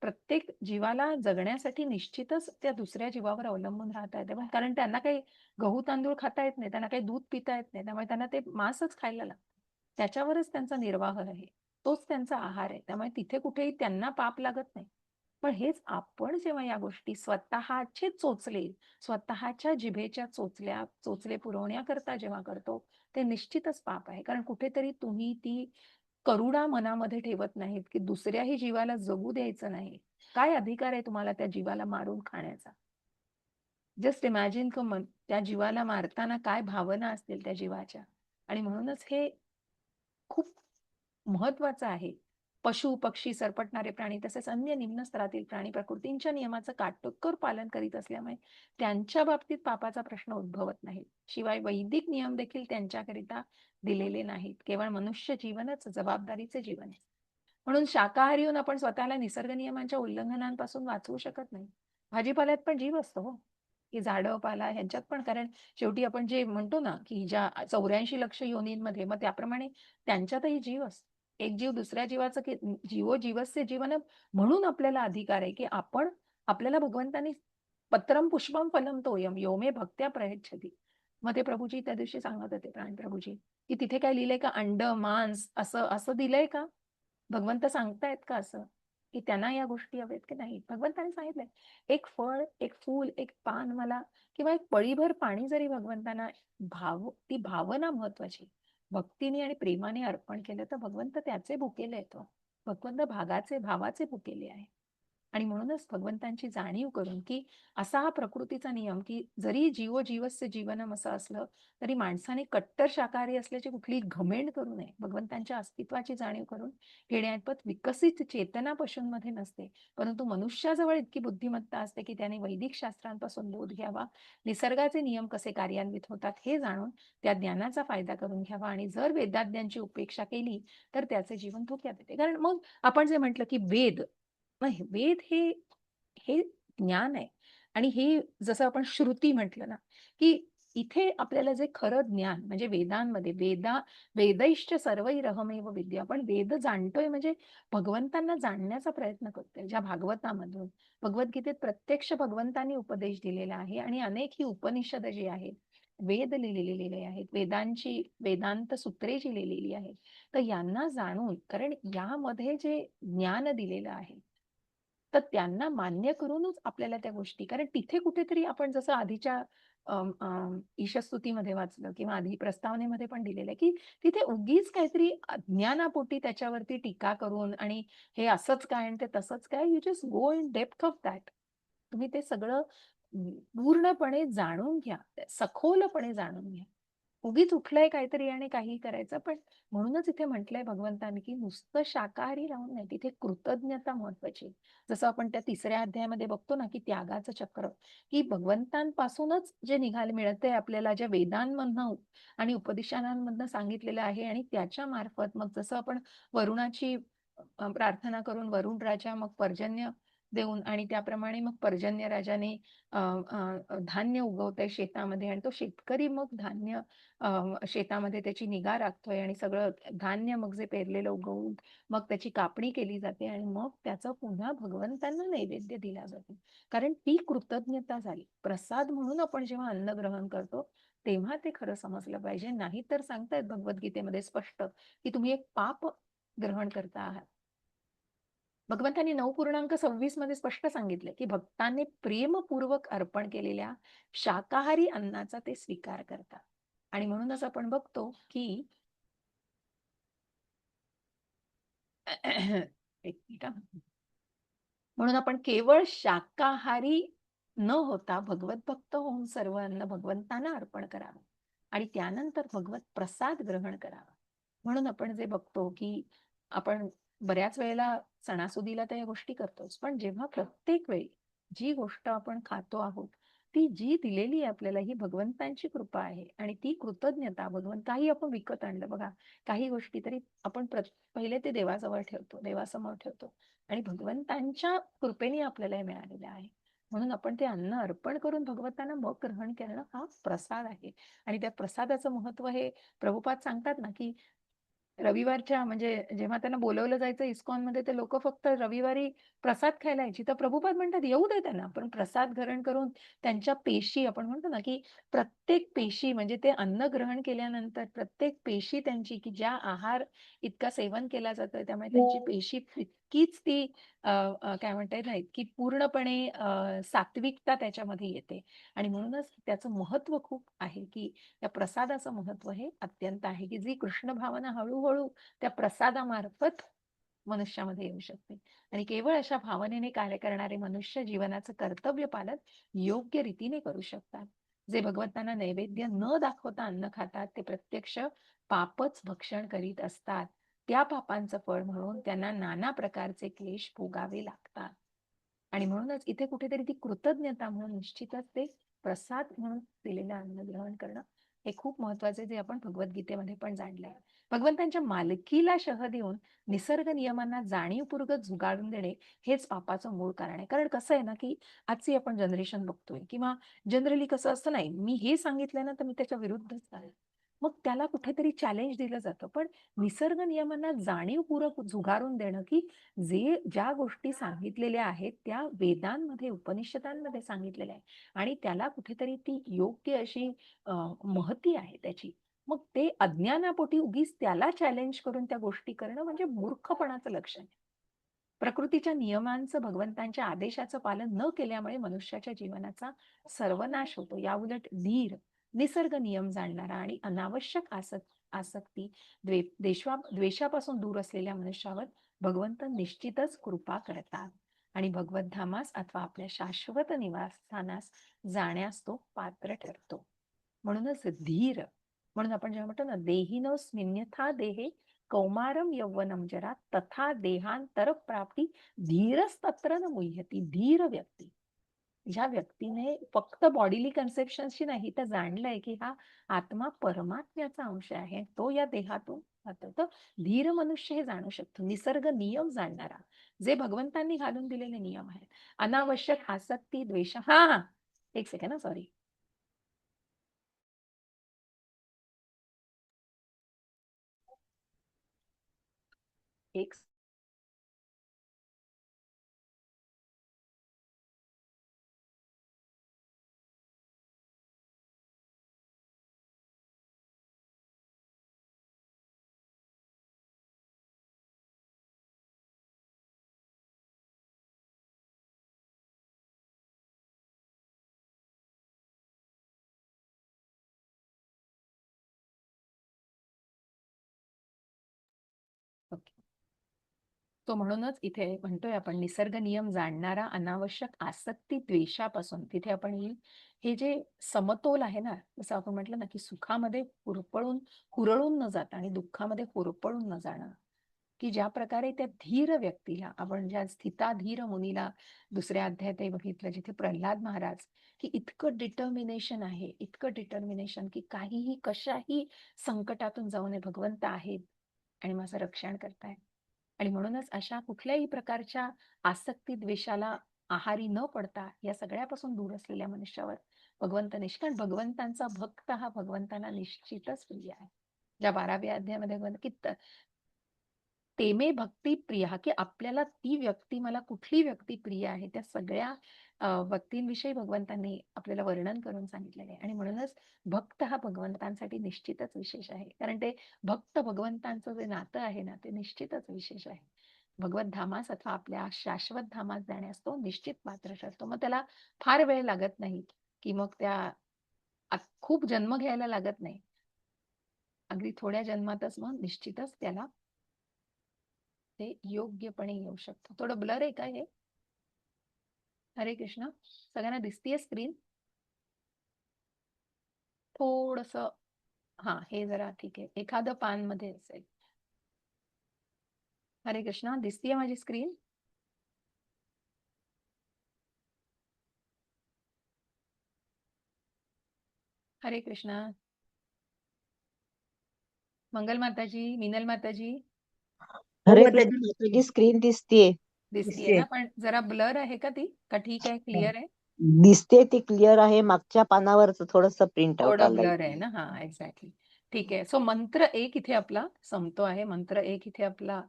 C: प्रत्येक जीवाला जगण्यासाठी निश्चितच त्या दुसऱ्या जीवावर अवलंबून राहता येते. कारण त्यांना काही गहू तांदूळ खाता येत नाही, त्यांना काही दूध पिता येत नाही. त्यामुळे त्यांना ते मांसच खायला लागतं. त्याच्यावरच त्यांचा निर्वाह आहे. तोच त्यांचा आहार आहे. त्यामुळे तिथे कुठेही त्यांना पाप लागत नाही. पण हेच आपण जेव्हा या गोष्टी स्वतःचे चोचले, स्वतःच्या जिभेच्या चोचले पुरवण्याकरता जेव्हा करतो, ते निश्चितच पाप आहे. कारण कुठेतरी तुम्ही ती करुणा मनामध्ये ठेवत नाहीत, की दुसऱ्याही जीवाला जगू द्यायचं नाही. काय अधिकार आहे तुम्हाला त्या जीवाला मारून खाण्याचा? जस्ट इमॅजिन त्या जीवाला मारताना काय भावना असतील त्या जीवाच्या. आणि म्हणूनच हे खूप महत्वाचं आहे. पशु, पक्षी, सरपटणारे प्राणी तसेच अन्य निम्न स्तरातील प्राणी प्रकृतींच्या नियमाचं काटेकोर पालन करीत असल्यामुळे त्यांच्या बाबतीत पापाचा प्रश्न उद्भवत नाही. शिवाय वैदिक नियम देखील त्यांच्याकरिता दिलेले नाहीत. केवळ मनुष्य जीवनच जबाबदारीचे जीवन आहे. म्हणून शाकाहारी होऊन आपण स्वतःला निसर्ग नियमांच्या उल्लंघनांपासून वाचवू शकत नाही. भाजीपाल्यात पण जीव असतो हो, की झाडं पाला ह्यांच्यात पण. कारण शेवटी आपण जे म्हणतो ना, की ज्या 84 लक्ष योनींमध्ये, मग त्याप्रमाणे त्यांच्यातही जीव असतो. एक जीव दुसऱ्या जीवाचं की जीवो जीवस्य जीवन. म्हणून आपल्याला अधिकार आहे, की आपण आपल्याला भगवंतांनी पत्रम पुष्पम फलम तोयम यो मे भक्त्या प्रयच्छती. मग ते प्रभूजी त्या दिवशी सांगत होते, प्राण प्रभूजी, की तिथे काय लिहिलंय का अंड, मांस असं असं दिलंय का? भगवंत सांगतायत का असं, की त्यांना या गोष्टी हव्यात की नाही? भगवंताने सांगितलंय, एक फळ, एक फूल, एक पान मला किंवा एक पळीभर पाणी जरी भगवंतांना ती भावना महत्वाची. भक्तीने आणि प्रेमाने अर्पण केलं तर भगवंत त्याचे भुकेले येतो. भगवंत भावाचे भुकेले आहे. आणि म्हणूनच भगवंतांची जाणीव करून, की असा हा प्रकृतीचा नियम, की जरी जीवो जीवस्य जीवनम असं असलं, तरी माणसाने कट्टर शाकाहारी असल्याची कुठली घमेंड करू नये. भगवंतांच्या अस्तित्वाची जाणीव करून घेण्यापत विकसित चेतना पशूंमध्ये नसते, परंतु मनुष्याजवळ इतकी बुद्धिमत्ता असते, की त्याने वैदिक शास्त्रांपासून बोध घ्यावा, निसर्गाचे नियम कसे कार्यान्वित होतात हे जाणून त्या ज्ञानाचा फायदा करून घ्यावा. आणि जर वेदाज्ञांची उपेक्षा केली तर त्याचे जीवन धोक्यात येते. कारण मग आपण जे म्हटलं, की वेद हे हे ज्ञान आहे. आणि हे जसं आपण श्रुती म्हटलं ना, की इथे आपल्याला जे खरं ज्ञान म्हणजे वेदांमध्ये वेदैश्च सर्वैरहमेव विद्या. आपण वेद जाणतोय म्हणजे भगवंतांना जाणण्याचा प्रयत्न करतोय. ज्या भागवतामधून, भगवद्गीतेत प्रत्यक्ष भगवंतांनी उपदेश दिलेला आहे आणि अनेक ही उपनिषद जी आहेत, वेद लिहिलेले आहेत, वेदांत सूत्रे जी लिहिलेली आहेत, तर यांना जाणून, कारण यामध्ये जे ज्ञान दिलेलं आहे तर त्यांना मान्य करूनच आपल्याला त्या गोष्टी, कारण तिथे कुठेतरी आपण जसं आधीच्या ईशस्तुतीमध्ये वाचलं किंवा आधी प्रस्तावनेमध्ये पण दिलेलं आहे, की तिथे उगीच काहीतरी अज्ञानापोटी त्याच्यावरती टीका करून आणि हे असंच काय आणि ते तसंच काय, you just go in depth of that. तुम्ही ते सगळं पूर्णपणे जाणून घ्या, सखोलपणे जाणून घ्या. उगीच उठलंय काहीतरी आणि काही करायचं. पण म्हणूनच इथे म्हटलंय भगवंतांनी, की नुसतं शाकाहारी राहून नाही, तिथे कृतज्ञता महत्वाची. जसं आपण त्या 3ऱ्या अध्यायामध्ये बघतो ना, की त्यागाचं चक्र, की भगवंतांपासूनच जे निघायला मिळतंय आपल्याला, ज्या वेदांमधनं आणि उपदेशांमधनं सांगितलेलं आहे, आणि त्याच्या मार्फत मग जसं आपण वरुणाची प्रार्थना करून वरुण राजा मग पर्जन्य देऊन, आणि त्याप्रमाणे मग पर्जन्य राजाने धान्य उगवतंय शेतामध्ये, आणि तो शेतकरी मग धान्य शेतामध्ये त्याची निगा राखतोय, आणि सगळं धान्य मग जे पेरलेलं उगवून मग त्याची कापणी केली जाते, आणि मग त्याचा पुन्हा भगवंतांना नैवेद्य दिला जातो. कारण ती कृतज्ञता झाली. प्रसाद म्हणून आपण जेव्हा अन्न ग्रहण करतो तेव्हा ते खरं समजलं पाहिजे. नाही तर सांगतायत भगवद्गीतेमध्ये स्पष्ट, की तुम्ही एक पाप ग्रहण करता आहात. भगवंतांनी 9:26 मध्ये स्पष्ट सांगितलं, की भक्तांनी प्रेमपूर्वक अर्पण केलेल्या शाकाहारी अन्नाचा ते स्वीकार करतात. आणि म्हणूनच आपण बघतो, की एक मिनिट हं. म्हणून आपण केवळ शाकाहारी न होता भगवत भक्त होऊन सर्व अन्न भगवंतांना अर्पण करावं आणि त्यानंतर भगवत प्रसाद ग्रहण करावा. म्हणून आपण जे बघतो, की आपण बऱ्याच वेळेला सणासुदीला त्या गोष्टी करतोच, पण जेव्हा प्रत्येक वेळी जी गोष्ट आपण खातो आहोत ती जी दिलेली आहे आपल्याला, ही भगवंतांची कृपा आहे, आणि ती कृतज्ञता भगवंत, काही आपण विकत आणलं बघा, काही गोष्टी तरी आपण पहिले ते देवाजवळ ठेवतो, देवासमोर ठेवतो, आणि भगवंतांच्या कृपेने आपल्याला हे मिळालेलं आहे. म्हणून आपण ते अन्न अर्पण करून भगवंतांना मग ग्रहण करणं हा प्रसाद आहे. आणि त्या प्रसादाचं महत्व हे प्रभुपाद सांगतात ना, की रविवारच्या म्हणजे जेव्हा त्यांना बोलवलं जायचं इस्कॉनमध्ये, ते लोक फक्त रविवारी प्रसाद खायला यायची. तर प्रभुपाद म्हणतात येऊ दे त्यांना, पण प्रसाद ग्रहण करून त्यांच्या पेशी, आपण म्हणतो ना, की प्रत्येक पेशी, म्हणजे ते अन्न ग्रहण केल्यानंतर प्रत्येक पेशी त्यांची, की ज्या आहार इतका सेवन केला जातोय त्यामुळे त्यांची पेशी इतकीच ती काय म्हणता येईल ना, इतकी पूर्णपणे सात्विकता त्याच्यामध्ये येते. आणि म्हणूनच त्याचं महत्व खूप आहे, की त्या प्रसादाचं महत्व हे अत्यंत आहे, की जी कृष्ण भावना हळूहळू त्या प्रसादामार्फत मनुष्यामध्ये येऊ शकते. आणि केवळ अशा भावनेने कार्य करणारे मनुष्य जीवनाचं कर्तव्य पालन योग्य रीतीने करू शकतात. जे भगवंतांना नैवेद्य न दाखवता अन्न खातात ते प्रत्यक्ष पापच भक्षण करीत असतात. त्या पापांचं फळ म्हणून त्यांना नाना प्रकारचे क्लेश भोगावे लागतात. आणि म्हणूनच इथे कुठेतरी ती कृतज्ञता म्हणून निश्चितच ते प्रसाद म्हणून दिलेलं अन्न ग्रहण करणं हे खूप महत्वाचे, जे आपण भगवद्गीतेमध्ये पण जाणलंय. भगवंतांच्या मालकीला शह देऊन निसर्ग नियमांना जाणीवपूर्वक झुगारून देणे हेच पापाचं मूळ कारण आहे. कारण कसं आहे ना, की आजची आपण जनरेशन बघतोय, किंवा जनरली कसं असतं, नाही मी हे सांगितलं ना तर मी त्याच्या विरुद्धच आहे, मग त्याला कुठेतरी चॅलेंज दिलं जातं. पण निसर्ग नियमांना जाणीवपूर्वक झुगारून देणं, की ज्या गोष्टी सांगितलेल्या आहेत त्या वेदांमध्ये, उपनिषदांमध्ये सांगितलेल्या आहे, आणि त्याला कुठेतरी ती योग्य अशी महती आहे त्याची. मग ते अज्ञानापोटी उगीच त्याला चॅलेंज करून त्या गोष्टी करणं म्हणजे मूर्खपणाचं लक्षण आहे. प्रकृतीच्या नियमांचं, भगवंतांच्या आदेशाचं पालन न केल्यामुळे मनुष्याच्या जीवनाचा सर्वनाश होतो. याउलट धीर, निसर्ग नियम जाणणारा आणि अनावश्यक आसक्ती, द्वेषापासून दूर असलेल्या मनुष्यावर भगवंत निश्चितच कृपा करतात आणि भगवत धामास अथवा आपल्या शाश्वत निवासस्थानास जाण्यास तो पात्र ठरतो. म्हणूनच धीर, म्हणून आपण जेव्हा म्हणतो ना, देहिनोऽस्मिन्यथा देहे कौमारम यौवनम जरा तथा देहांतर प्राप्ती धीरस्तत्र न मुह्यती. धीर व्यक्ती, ज्या व्यक्तीने फक्त बॉडीली कन्सेप्शनशी नाही तर जाणलंय की हा आत्मा परमात्म्याचा अंश आहे, तो या देहातून जातो, तर धीर मनुष्य हे जाणू शकतो. निसर्ग नियम जाणणारा, जे भगवंतांनी घालून दिलेले नियम आहेत. अनावश्यक आसक्ती, द्वेष, हा एक सेकंड, सॉरी, एक तो म्हणूनच इथे म्हणतोय आपण निसर्ग नियम जाणणारा अनावश्यक आसक्ती द्वेषापासून, तिथे आपण हे जे समतोल आहे ना, जसं आपण म्हटलं ना की सुखामध्ये हुरळून न जाता आणि दुःखामध्ये होरपळून न जाणं, की ज्या प्रकारे त्या धीर व्यक्तीला आपण ज्या स्थिताधीर मुनीला दुसऱ्या अध्यायातही बघितलं, जिथे प्रल्हाद महाराज की इतकं डिटर्मिनेशन आहे, इतकं डिटर्मिनेशन की काहीही कशाही संकटातून जाऊ नये, भगवंत आहेत आणि माझं रक्षण करतायत. आणि म्हणूनच अशा कुठल्याही प्रकारच्या आसक्ती द्वेषाला आहारी न पडता या सगळ्यापासून दूर असलेल्या मनुष्यावर भगवंत कारण भगवंतांचा भक्त हा भगवंतांना निश्चितच प्रिय आहे. ज्या 12व्या अध्यायामध्ये भगवंत की तेमे भक्ती प्रिय, की आपल्याला ती व्यक्ती, मला कुठली व्यक्ती प्रिय आहे, त्या सगळ्या व्यक्तींविषयी भगवंतांनी आपल्याला वर्णन करून सांगितलेले आहे. आणि म्हणूनच भक्त हा भगवंतांसाठी निश्चितच विशेष आहे, कारण ते भक्त भगवंतांचं जे नातं आहे ना, ते निश्चितच विशेष आहे. भगवत धामास अथवा आपल्या शाश्वत धामात जाण्यास तो निश्चित पात्र ठरतो. मग त्याला फार वेळ लागत नाही, की मग खूप जन्म घ्यायला लागत नाही. अगदी थोड्या जन्मातच मग निश्चितच त्याला ते योग्यपणे येऊ शकतो. थोडं ब्लर आहे का हे? हरे कृष्ण. सगळ्यांना दिसतीये स्क्रीन? थोडस, हा, हे जरा ठीक आहे, एखादं पान मध्ये असेल. हरे कृष्ण, दिसतीये माझी स्क्रीन? हरे कृष्ण. मंगल माताजी, मीनल माताजी,
B: हरे कृष्ण माताजी, स्क्रीन दिसतीये.
C: दिसतीये ना? पण जरा ब्लर आहे का ती? का ठीक आहे, क्लिअर आहे?
B: दिसते, ती क्लिअर आहे. मागच्या पानावरच थोडस प्रिंट आउट
C: थोडं
B: आलंय.
C: ब्लर आहे ना? हा, एक्झॅक्टली. ठीक आहे. सो मंत्र 1 इथे आपला संपतो आहे. मंत्र 1 इथे आपला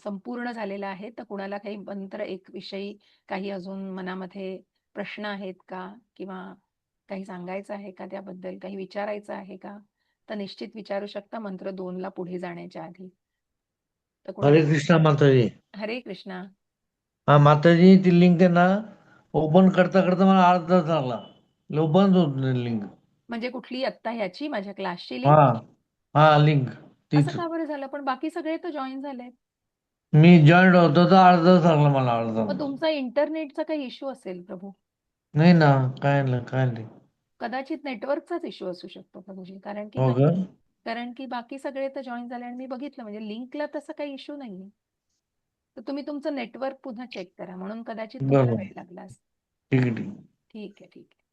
C: संपूर्ण झालेला आहे. तर कुणाला काही मंत्र 1 विषयी काही अजून मनामध्ये प्रश्न आहेत का, किंवा काही सांगायचं आहे का, त्याबद्दल काही विचारायचं आहे का, तर निश्चित विचारू शकता मंत्र 2 ला पुढे जाण्याच्या आधी. तर कुणाला?
D: हरे कृष्णा माताजी.
C: हरे कृष्णा.
D: हा माताजी, ती लिंक आहे ना, ओपन करता करता मला अर्धा तास लागला. ओपनच होत नाही लिंक.
C: म्हणजे कुठली? आत्ता ह्याची माझ्या क्लासची लिंक?
D: हा हा, लिंक
C: असं
D: तीच.
C: का बरं झालं? पण बाकी सगळे तर जॉईन झाले.
D: मी जॉईन होतो तर अर्धा तास लागला मला, अर्धा.
C: मग तुमचा इंटरनेटचा काही इश्यू असेल प्रभू.
D: नाही ना, काय नाही, काय नाही.
C: कदाचित नेटवर्कचाच इश्यू असू शकतो प्रभूजी, कारण की
D: हो का?
C: कारण की बाकी सगळे तर जॉईन झाले आणि मी बघितलं, म्हणजे लिंकला तसा काही इश्यू नाहीये. तर तुम्ही तुमचं नेटवर्क पुन्हा चेक करा, म्हणून कदाचित तुम्हाला
D: बरोबर.
C: वेळ लागला असेल.
D: ठीक आहे, ठीक आहे.
C: ठीक आहे, ठीक आहे.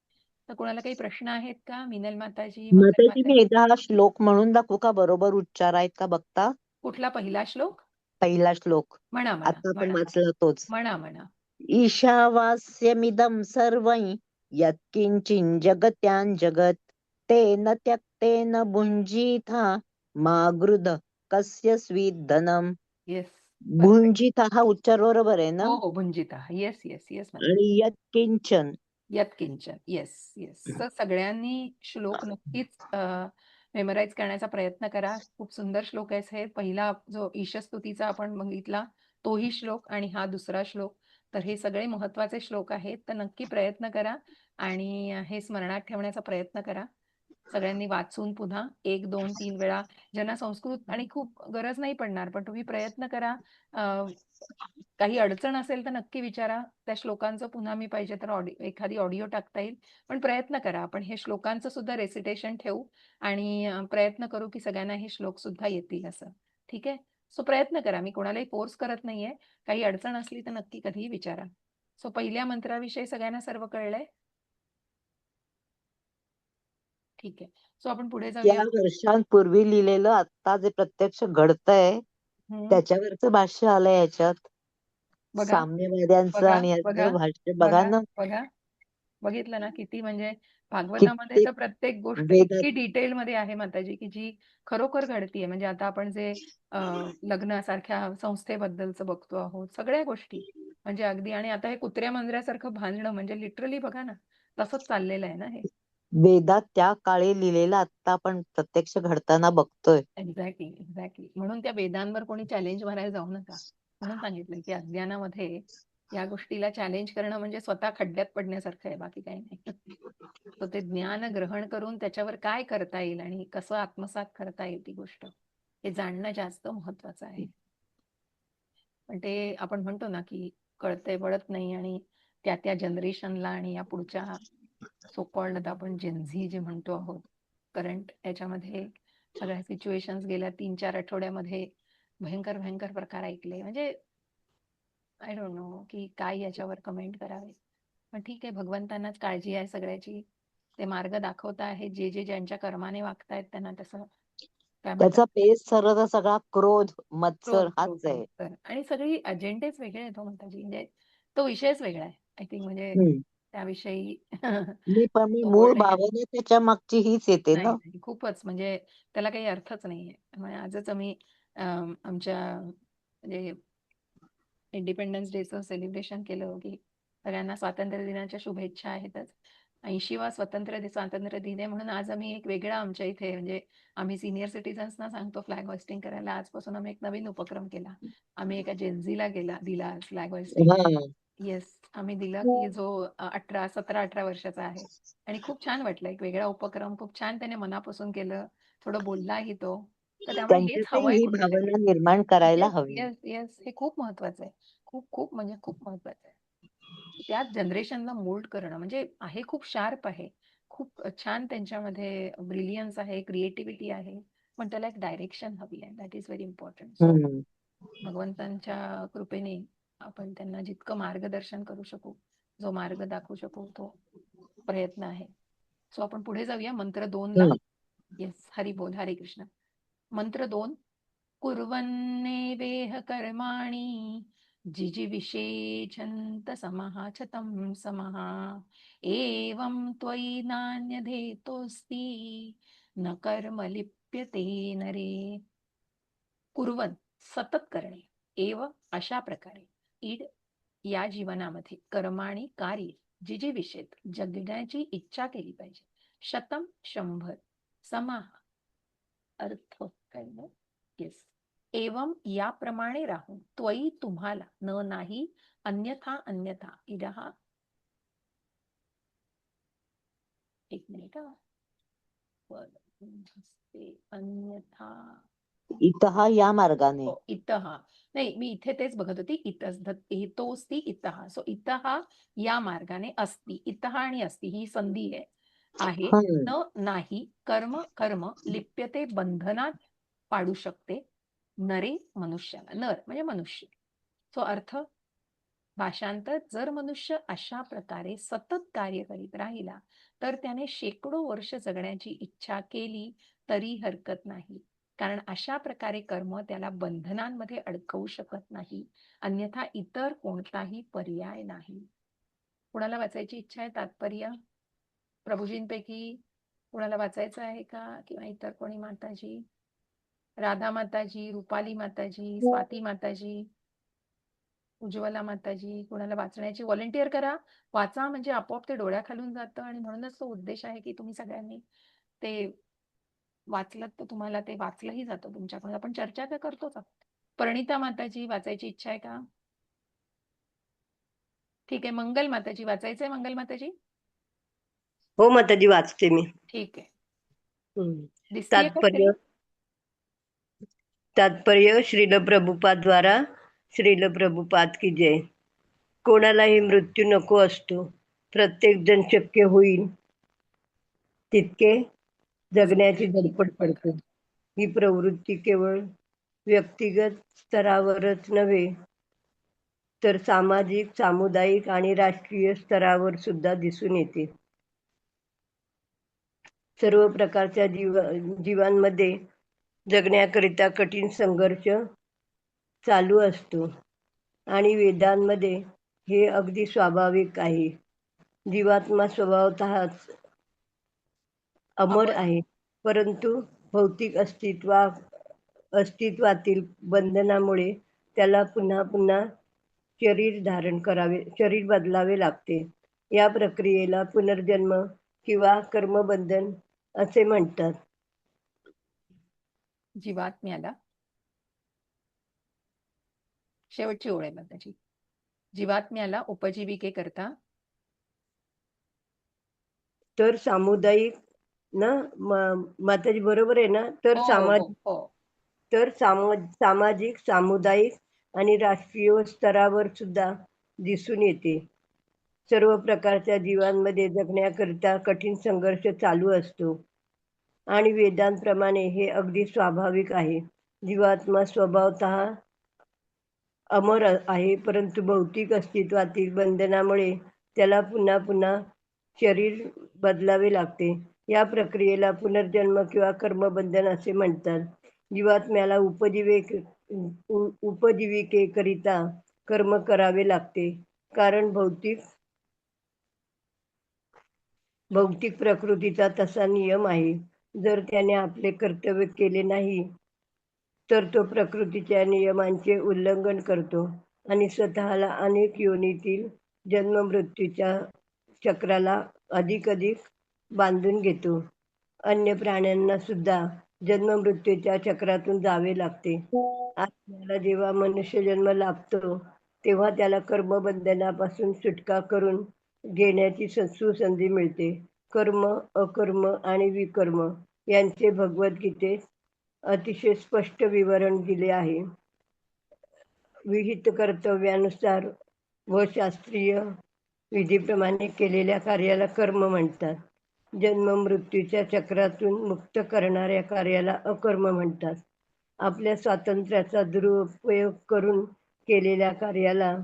C: तर कोणाला काही प्रश्न आहेत का? मीनल माताजी, मंगल
B: माताजी, मी
C: माताजी.
B: एकदा हा श्लोक म्हणून दाखवू का? बरोबर उच्चार आहेत का बघता?
C: कुठला पहिला श्लोक?
B: पहिला श्लोक
C: म्हणा म्हणा
B: आता आपण
C: म्हणा
B: वाचला तोच.
C: म्हणा म्हणा.
B: ईशावास्यमिदं सर्वं यत्किंचिन् जगत्यां जगत् तेन त्यक्तेन भुञ्जीथा मा गृध कस्य स्वीद्धनम्.
C: येस.
B: भुंजिता हा उच्चार बरोबर आहे ना?
C: हो हो, भुंजिता. Yes yes yes.
B: आणि यत्किंचन.
C: यत्किंचन. Yes yes. तर सगळ्यांनी श्लोक नक्कीच मेमोराईज करण्याचा प्रयत्न करा. खूप सुंदर श्लोक आहे हे. पहिला जो ईशस्तुतीचा आपण बघितला तोही श्लोक आणि हा दुसरा श्लोक, तर हे सगळे महत्वाचे श्लोक आहेत. तर नक्की प्रयत्न करा आणि हे स्मरणात ठेवण्याचा प्रयत्न करा. सगळ्यांनी वाचून पुन्हा 1, 2, 3 वेळा. ज्यांना संस्कृत आणि खूप गरज नाही पडणार, पण तुम्ही प्रयत्न करा. काही अडचण असेल तर नक्की विचारा. त्या श्लोकांचं पुन्हा मी पाहिजे तर एखादी ऑडिओ टाकता येईल. पण प्रयत्न करा. आपण हे श्लोकांचं सुद्धा रेसिटेशन ठेवू आणि प्रयत्न करू की सगळ्यांना हे श्लोक सुद्धा येतील असं. ठीक आहे? सो प्रयत्न करा. मी कोणालाही फोर्स करत नाहीये. काही अडचण असली तर नक्की कधीही विचारा. सो पहिल्या मंत्राविषयी सगळ्यांना सर्व कळलंय? ठीक आहे. सो आपण पुढे
B: त्या
C: जाऊया.
B: वर्षांपूर्वी लिहिलेलं आता जे प्रत्यक्ष घडतंय त्याच्यावरचं भाष्य आलंय याच्यात.
C: बघा
B: साम्यवाद्यांचं
C: बघा
B: आणि
C: बघा
B: याचं भाष्य बघा
C: बघा
B: ना.
C: बघा. बघितलं ना किती, म्हणजे भागवतामध्ये तर
B: कित्येक
C: प्रत्येक गोष्ट
B: वेदात
C: इतकी डिटेलमध्ये आहे माताजी, की जी खरोखर घडतीये. म्हणजे आता आपण जे लग्नासारख्या संस्थेबद्दलचं बघतो आहोत, सगळ्या गोष्टी म्हणजे अगदी. आणि आता हे कुत्र्या मांजऱ्यासारखं भांडणं म्हणजे लिटरली बघा ना, तसंच चाललेलं आहे ना हे.
B: वेदात त्या काळी लिहिलेलं आता आपण प्रत्यक्ष घडताना बघतोय.
C: Exactly exactly. म्हणून त्या वेदांवर कोणी चॅलेंज मारायला जाऊ नका. म्हणून सांगितलं की अज्ञानामध्ये या गोष्टीला चॅलेंज करणं म्हणजे स्वतः खड्ड्यात पडण्यासारखं आहे, बाकी काही नाही. तर ते ज्ञान ग्रहण करून त्याच्यावर काय करता येईल आणि कसं आत्मसात करता येईल ती गोष्ट, हे जाणणं जास्त महत्वाचं आहे. पण ते आपण म्हणतो ना, की कळतंय वळत नाही आणि त्या जनरेशनला आणि या पुढच्या सो कॉल्ड आता आपण जेनझी जे म्हणतो आहोत, करंट याच्यामध्ये सगळ्या सिच्युएशन्स गेल्या 3-4 आठवड्यामध्ये भयंकर, भयंकर प्रकार ऐकले. म्हणजे आय डोंट नो, की काय याच्यावर कमेंट करावे. पण ठीक आहे, भगवंतांनाच काळजी आहे सगळ्याची. ते मार्ग दाखवत आहेत. जे ज्यांच्या कर्माने वागतायत त्यांना तसं काय म्हणतात
B: त्याचा पेस ठरवता सगळा क्रोध, मत्सर
C: क्रोध,
B: हाच
C: क्रोध,
B: आहे.
C: मत्सर आणि सगळी अजेंडेच वेगळे आहेत हो माताजी. म्हणजे तो विषयच वेगळा आहे. आय थिंक म्हणजे
B: हम्म.
C: त्याविषयी
B: मी
C: तो
B: मूळ
C: बोलण्याच्या
B: भावना त्याच्या मागची हीच येते
C: नाही,
B: ना.
C: नाही. खूपच म्हणजे त्याला काही अर्थच नाहीये. म्हणजे आजच आम्ही आमच्या म्हणजे इंडिपेंडन्स डेचं सेलिब्रेशन केलं, की सगळ्यांना स्वातंत्र्य दिनाच्या शुभेच्छा आहेतच. 80वा स्वातंत्र्य दिन आहे म्हणून आज आम्ही एक वेगळा आमच्या इथे म्हणजे आम्ही सीनियर सिटिझन्सना सांगतो फ्लॅग होइस्टिंग करायला. आजपासून आम्ही एक नवीन उपक्रम केला. आम्ही एका जेनझीला दिला फ्लॅग होइस्टिंग.
B: हा.
C: येस, आम्ही दिला, की जो 17-18 वर्षाचा आहे आणि खूप छान वाटलं. एक वेगळा उपक्रम खूप छान त्याने मनापासून केलं. थोडं बोललाही तो. तर त्यामुळे हेच
B: त्यांच्यातही
C: हवंय
B: ही
C: कुठेतरी.
B: भावना निर्माण करायला
C: येस,
B: हवी.
C: Yes, yes. हे खूप महत्वाचं आहे. खूप, खूप म्हणजे खूप महत्वाचं आहे. त्याच जनरेशनला मोल्ड करणं म्हणजे आहे खूप शार्प आहे. खूप छान त्यांच्यामध्ये ब्रिलियन्स आहे, क्रिएटिव्हिटी आहे. पण त्याला एक डायरेक्शन हवी आहे. That is very important. So
B: हम्म.
C: भगवंतांच्या कृपेने आपण त्यांना जितकं मार्गदर्शन करू शकू, जो मार्ग दाखवू शकू, तो प्रयत्न आहे. सो आपण पुढे जाऊया मंत्र 2 ला.
B: हम्म.
C: येस, हरी बोल, हरे कृष्ण. मंत्र 2 कुर्वन्नेवेह कर्माणि जिजीविषेच्छन्त समः तं समः एवं त्वयि नान्यधेतोऽस्ति न कर्म लिप्यते नरे. कुर्वन सतत करणे, एव अशा प्रकारे, इड या जीवनामध्ये कर्माणी कार्य जे विषयत जगण्याची इच्छा केली पाहिजे. 100 समाह अर्थ कळलं. येस, एवं याप्रमाणे राहून त्वयी तुम्हाला न नाही अन्यथा अन्यथा इडहा. एक मिनिट हा. अन्यथा
B: इतः या मार्गाने.
C: हो, इतः नाही, मी इथे तेच बघत होती. हेतोस्ती इतः. सो इतः या मार्गाने असती. इतः आणि असती ही संधी आहे.
B: हम्म.
C: न नाही कर्म कर्म लिप्यते बंधनात पाडू शकते नरे मनुष्याला. नर म्हणजे मनुष्य. सो अर्थ भाषांतर, जर मनुष्य अशा प्रकारे सतत कार्य करीत राहिला तर त्याने शेकडो वर्ष जगण्याची इच्छा केली तरी हरकत नाही. कारण अशा प्रकारे कर्म त्याला बंधनांमध्ये अडकवू शकत नाही. अन्यथा इतर कोणताही पर्याय नाही. कुणाला वाचायची इच्छा आहे तात्पर्य? प्रभूजींपैकी कुणाला वाचायचं आहे का? किंवा इतर कोणी माताजी? राधा माताजी, रुपाली माताजी, स्वाती माताजी, उज्ज्वला माताजी, कोणाला वाचण्याची व्हॉलंटिअर करा. वाचा म्हणजे आपोआप ते डोळ्याखालून जातं आणि म्हणूनच तो उद्देश आहे की तुम्ही सगळ्यांनी ते वाचलं तर तुम्हाला ते वाचलंही जातं तुमच्याकडून. आपण चर्चा तर करतोच आहोत. परिणिता माताजी वाचायची इच्छा आहे का? ठीक आहे. मंगल माताजी वाचायचंय? मंगल माताजी
E: हो माताजी, वाचते मी.
C: ठीक आहे.
E: हम्म.
C: दिसतीये का स्क्रीन?
E: तात्पर्य श्रील प्रभुपाद द्वारा. श्रील प्रभुपाद की जय. कोणालाही मृत्यू नको असतो. प्रत्येक जण शक्य होईल तितके जगण्याची धडपड करतो. ही प्रवृत्ती केवळ व्यक्तिगत स्तरावरच नव्हे तर सामाजिक, सामुदायिक आणि राष्ट्रीय स्तरावर सुद्धा दिसून येते. सर्व प्रकारच्या जीवांमध्ये जगण्याकरिता कठीण संघर्ष चालू असतो आणि वेदांमध्ये हे अगदी स्वाभाविक आहे. जीवात्मा स्वभावतःच अमर आहे, परंतु भौतिक अस्तित्वातील बंधनामुळे त्याला पुन्हा पुन्हा शरीर बदलावे लागते. या प्रक्रियेला पुनर्जन्म किंवा कर्मबंधन असे म्हणतात.
C: जीवात्म्याला शेवटची ओळ आहे माताजी. जीवात्म्याला उपजीविकेकरता
E: तर सामुदायिक ना माताजी बरोबर आहे ना? तर
C: हो, हो,
E: सामाजिक
C: हो.
E: सामाजिक, सामुदायिक आणि राष्ट्रीय स्तरावर सुद्धा दिसून येते. सर्व प्रकारच्या जीवांमध्ये जगण्याकरिता कठीण संघर्ष चालू असतो आणि वेदांप्रमाणे हे अगदी स्वाभाविक आहे. जीवात्मा स्वभावतः अमर आहे, परंतु भौतिक अस्तित्वातील बंधनामुळे त्याला पुन्हा पुन्हा शरीर बदलावे लागते. या प्रक्रियेला पुनर्जन्म किंवा कर्मबंधन असे म्हणतात. जीवात्म्याला उपजीविकेकरिता कर्म करावे लागते, कारण भौतिक प्रकृतीचा तसा नियम आहे. जर त्याने आपले कर्तव्य केले नाही तर तो प्रकृतीच्या नियमांचे उल्लंघन करतो आणि स्वतःला अनेक योनीतील जन्म-मृत्यूच्या चक्राला अधिक बांधून घेतो. अन्य प्राण्यांना सुद्धा जन्म-मृत्यूच्या चक्रातून जावे लागते. आत्म्याला जेव्हा मनुष्यजन्म लाभतो, तेव्हा त्याला कर्मबंधनापासून सुटका करून घेण्याची सुसंधी मिळते. कर्म, अकर्म आणि विकर्म यांचे भगवद्गीतेत अतिशय स्पष्ट विवरण दिले आहे. विहित कर्तव्यानुसार व शास्त्रीय विधीप्रमाणे केलेल्या कार्याला कर्म म्हणतात. जन्म-मृत्यूच्या चक्रातून मुक्त करणाऱ्या कार्याला अकर्म म्हणतात. आपल्या स्वातंत्र्याचा दुरुपयोग करून केलेल्या कार्याला,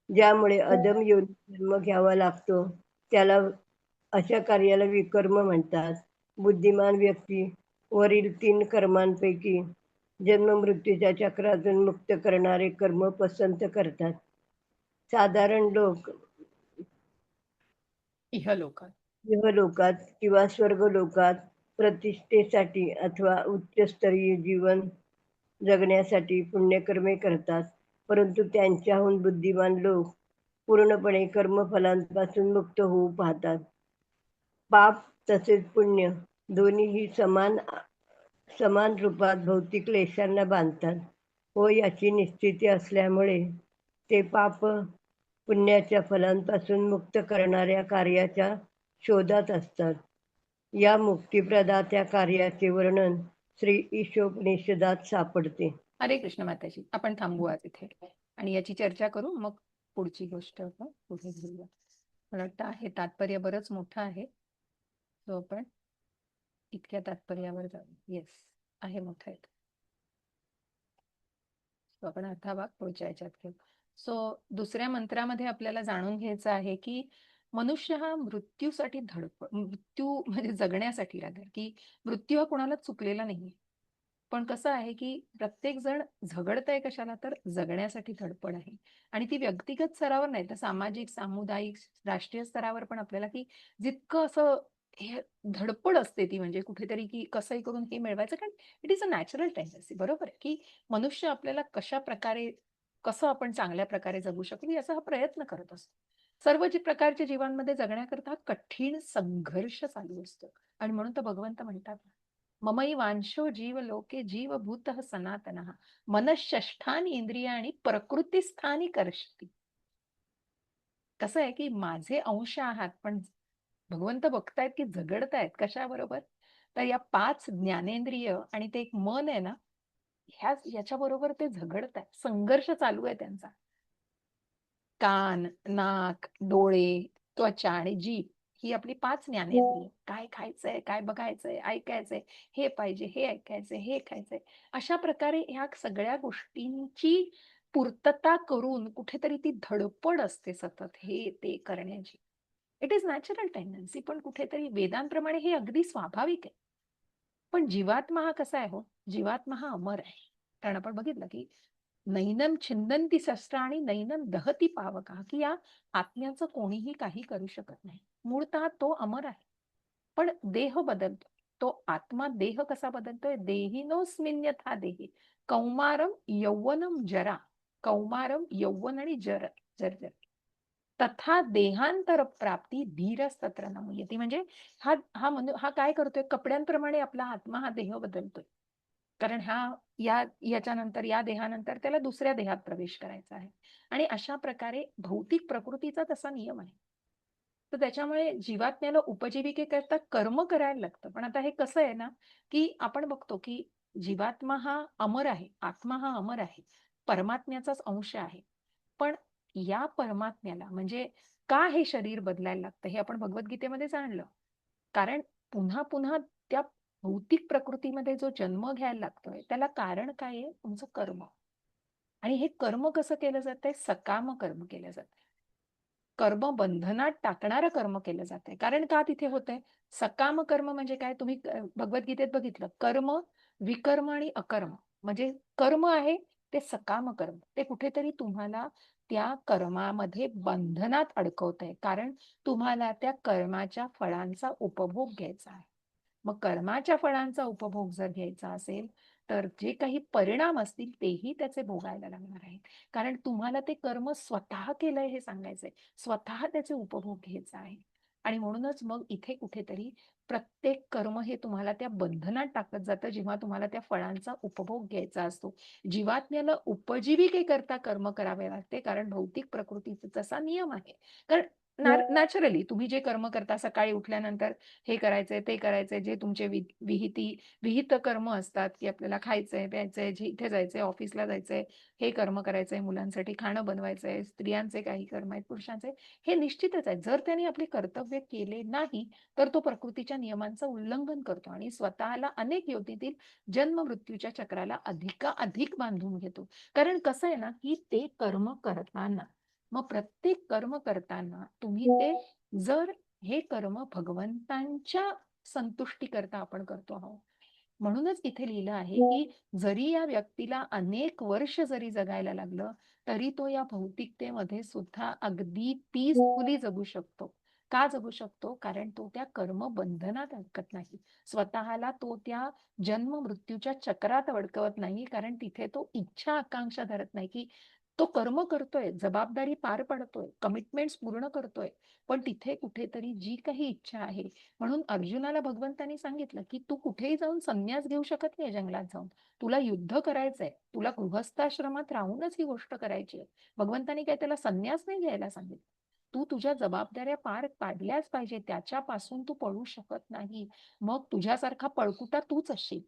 E: ज्यामुळे अधम योनीत जन्म घ्यावा लागतो, अशा कार्याला विकर्म म्हणतात. बुद्धिमान व्यक्ती वरील 3 कर्मांपैकी जन्म-मृत्यूच्या चक्रातून मुक्त करणारे कर्म पसंत करतात. साधारण लोक
C: इहलोकात.
E: इहलोकात किंवा स्वर्गलोकात प्रतिष्ठेसाठी अथवा उच्चस्तरीय जीवन जगण्यासाठी पुण्यकर्मे करतात, परंतु त्यांच्याहून बुद्धिमान लोक पूर्णपणे कर्मफलांपासून मुक्त होऊ पाहतात. पाप तसेच पुण्य दोन्हीही समान रूपात भौतिक क्लेशांना बांधतात व याची निश्चिती असल्यामुळे ते पाप पुण्याच्या फलांपासून मुक्त करणाऱ्या कार्याच्या शोधात असतात. या मुक्तिप्रदात्या कार्याचे वर्णन श्री ईशोपनिषदात सापडते.
C: हरे कृष्ण माताजी. आपण थांबू आज इथे आणि याची चर्चा करू, मग पुढची गोष्ट आपण पुढे घेऊया. मला वाटतं आहे तात्पर्य बरंच मोठं आहे, तो आपण इतक्या तात्पर्यावर जाऊ. येस, आहे मोठं आहे. आपण अर्धा भाग पुढच्या याच्यात घेऊ. दुसऱ्या मंत्रामध्ये आपल्याला जाणून घ्यायचं आहे की मनुष्य हा मृत्यूसाठी मृत्यू म्हणजे जगण्यासाठी लागेल, की मृत्यू हा कोणाला चुकलेला नाहीये. पण कसं आहे की प्रत्येक जण झगडतंय कशाला, तर जगण्यासाठी धडपड आहे. आणि ती व्यक्तिगत स्तरावर नाही तर सामाजिक, सामुदायिक, राष्ट्रीय स्तरावर पण आपल्याला की जितकं असं हे धडपड असते ती, म्हणजे कुठेतरी की कसंही करून हे मिळवायचं, कारण it is a natural tendency. बरोबर आहे की मनुष्य आपल्याला कसं आपण चांगल्या प्रकारे जगू शकू याचा हा प्रयत्न करत असतो. सर्व प्रकारच्या जीवांमध्ये जगण्याकरता कठीण संघर्ष चालू असतो. आणि म्हणून तर भगवंत म्हणतात, ममई वांशो जीव लोके जीवभूत सनातन मनःषष्ठानी इंद्रियाणी प्रकृतीस्थानी कर्षती. कसं आहे की माझे अंश आहात, पण भगवंत बघतायत की झगडतायत कशाबरोबर, तर या 5 ज्ञानेंद्रिय आणि ते एक मन आहे ना, याच्याबरोबर ते झगडतायत. संघर्ष चालू आहे त्यांचा. कान, नाक, डोळे, त्वचा आणि जीभ ही आपली 5 ज्ञानेंद्रिय. काय खायचंय, काय बघायचंय, ऐकायचंय, हे पाहिजे, हे ऐकायचंय, हे खायचंय, अशा प्रकारे ह्या सगळ्या गोष्टींची पूर्तता करून कुठेतरी ती धडपड असते सतत हे ते करण्याची. It is natural tendency. पण कुठेतरी वेदांप्रमाणे हे अगदी स्वाभाविक आहे. पण जीवात्मा हा कसा आहे हो, जीवात्मा हा अमर आहे. कारण आपण बघितलं की नैनम छिंदंती शस्त्राणी नैनम दहती पावका, की या आत्म्याचं कोणीही काही करू शकत नाही. मूळतः तो अमर आहे, पण देह बदलतो. तो आत्मा देह कसा बदलतोय, देहिनोस्मिन यथा देही कौमारम यौवनम जरा. कौमारम यौवन आणि जर्जर तथा देहांतर प्राप्ती धीरस्तत्र नमुयती. म्हणजे हा काय करतोय, कपड्यांप्रमाणे आपला आत्मा हा देह बदलतोय. कारण याच्यानंतर या देहानंतर त्याला दुसऱ्या देहात प्रवेश करायचा आहे. आणि अशा प्रकारे भौतिक प्रकृतीचा तसा नियम आहे. तर त्याच्यामुळे जीवात्म्याला उपजीविकेकरता कर्म करायला लागतं. पण आता हे कसं आहे ना, की आपण बघतो की जीवात्मा हा अमर आहे, आत्मा हा अमर आहे, परमात्म्याचाच अंश आहे. पण या परमात्म्याला म्हणजे का हे शरीर बदलायला लागतं हे आपण भगवद्गीतेमध्ये जाणलं. कारण पुन्हा पुन्हा त्या भौतिक प्रकृतीमध्ये जो जन्म घ्यायला लागतोय त्याला कारण काय आहे? तुमचं कर्म. आणि हे कर्म कसं केलं जातंय? सकाम कर्म केलं जातंय. कर्म बंधनात टाकणारं कर्म केलं जातंय. कारण का तिथे होतंय? सकाम कर्म म्हणजे काय? तुम्ही भगवद्गीतेत बघितलं, कर्म, विकर्म आणि अकर्म. म्हणजे कर्म आहे ते सकाम कर्म. ते कुठेतरी तुम्हाला त्या कर्मामध्ये बंधनात अडकवतंय. कारण तुम्हाला त्या कर्माच्या फळांचा उपभोग घ्यायचा आहे. मग कर्माच्या फळांचा उपभोग जर घ्यायचा असेल तर जे काही परिणाम असतील तेही त्याचे भोगायला लागणार आहेत. कारण तुम्हाला ते कर्म स्वतः केलंय हे सांगायचंय, स्वतः त्याचे उपभोग घ्यायचा आहे. आणि म्हणूनच मग इथे कुठेतरी प्रत्येक कर्म हे तुम्हाला त्या बंधनात टाकत जातं जेव्हा तुम्हाला त्या फळांचा उपभोग घ्यायचा असतो. जीवात्म्याला उपजीविकेकरता कर्म करावे लागते, कारण भौतिक प्रकृतीचा तसा नियम आहे. कारण नॅचरली तुम्ही जे कर्म करता, सकाळी उठल्यानंतर हे करायचंय ते करायचंय, जे तुमचे विहित कर्म असतात की आपल्याला खायचंय प्यायचंय, इथे जायचंय, ऑफिसला जायचंय, हे कर्म करायचंय, मुलांसाठी खाणं बनवायचंय, स्त्रियांचे काही कर्म आहेत, पुरुषांचे, हे निश्चितच आहे. जर त्यांनी आपले कर्तव्य केले नाही तर तो प्रकृतीच्या नियमांचं उल्लंघन करतो आणि स्वतःला अनेक योनीतील जन्म मृत्यूच्या चक्राला अधिक बांधून घेतो. कारण कसं आहे ना की ते कर्म करताना, मग प्रत्येक कर्म करताना तुम्ही ते जर हे कर्म भगवंतांच्या संतुष्टी करता आपण करतो आहोत. म्हणूनच इथे लिहिलं आहे की जरी या व्यक्तीला अनेक वर्ष जरी जगायला लागलं तरी तो या भौतिकतेमध्ये सुद्धा अगदी पीसफुली जगू शकतो. का जगू शकतो? कारण तो त्या कर्म बंधनात अडकत नाही. स्वतःला तो त्या जन्म मृत्यूच्या चक्रात अडकवत नाही. कारण तिथे तो इच्छा आकांक्षा धरत नाही की तो कर्म करतोय, जबाबदारी पार पडतोय, कमिटमेंट्स पूर्ण करतोय, पण तिथे कुठेतरी जी काही इच्छा आहे. म्हणून अर्जुनाला भगवंतांनी सांगितलं की तू कुठेही जाऊन संन्यास घेऊ शकत नाही जंगलात जाऊन. तुला युद्ध करायचंय, तुला गृहस्थाश्रमात राहूनच ही गोष्ट करायची आहे. भगवंतांनी काय त्याला संन्यास नाही घ्यायला सांगितलं. तू तुझ्या जबाबदाऱ्या पार पाडल्याच पाहिजे, त्याच्यापासून तू पळू शकत नाही. मग तुझ्यासारखा पळकुटा तूच असशील.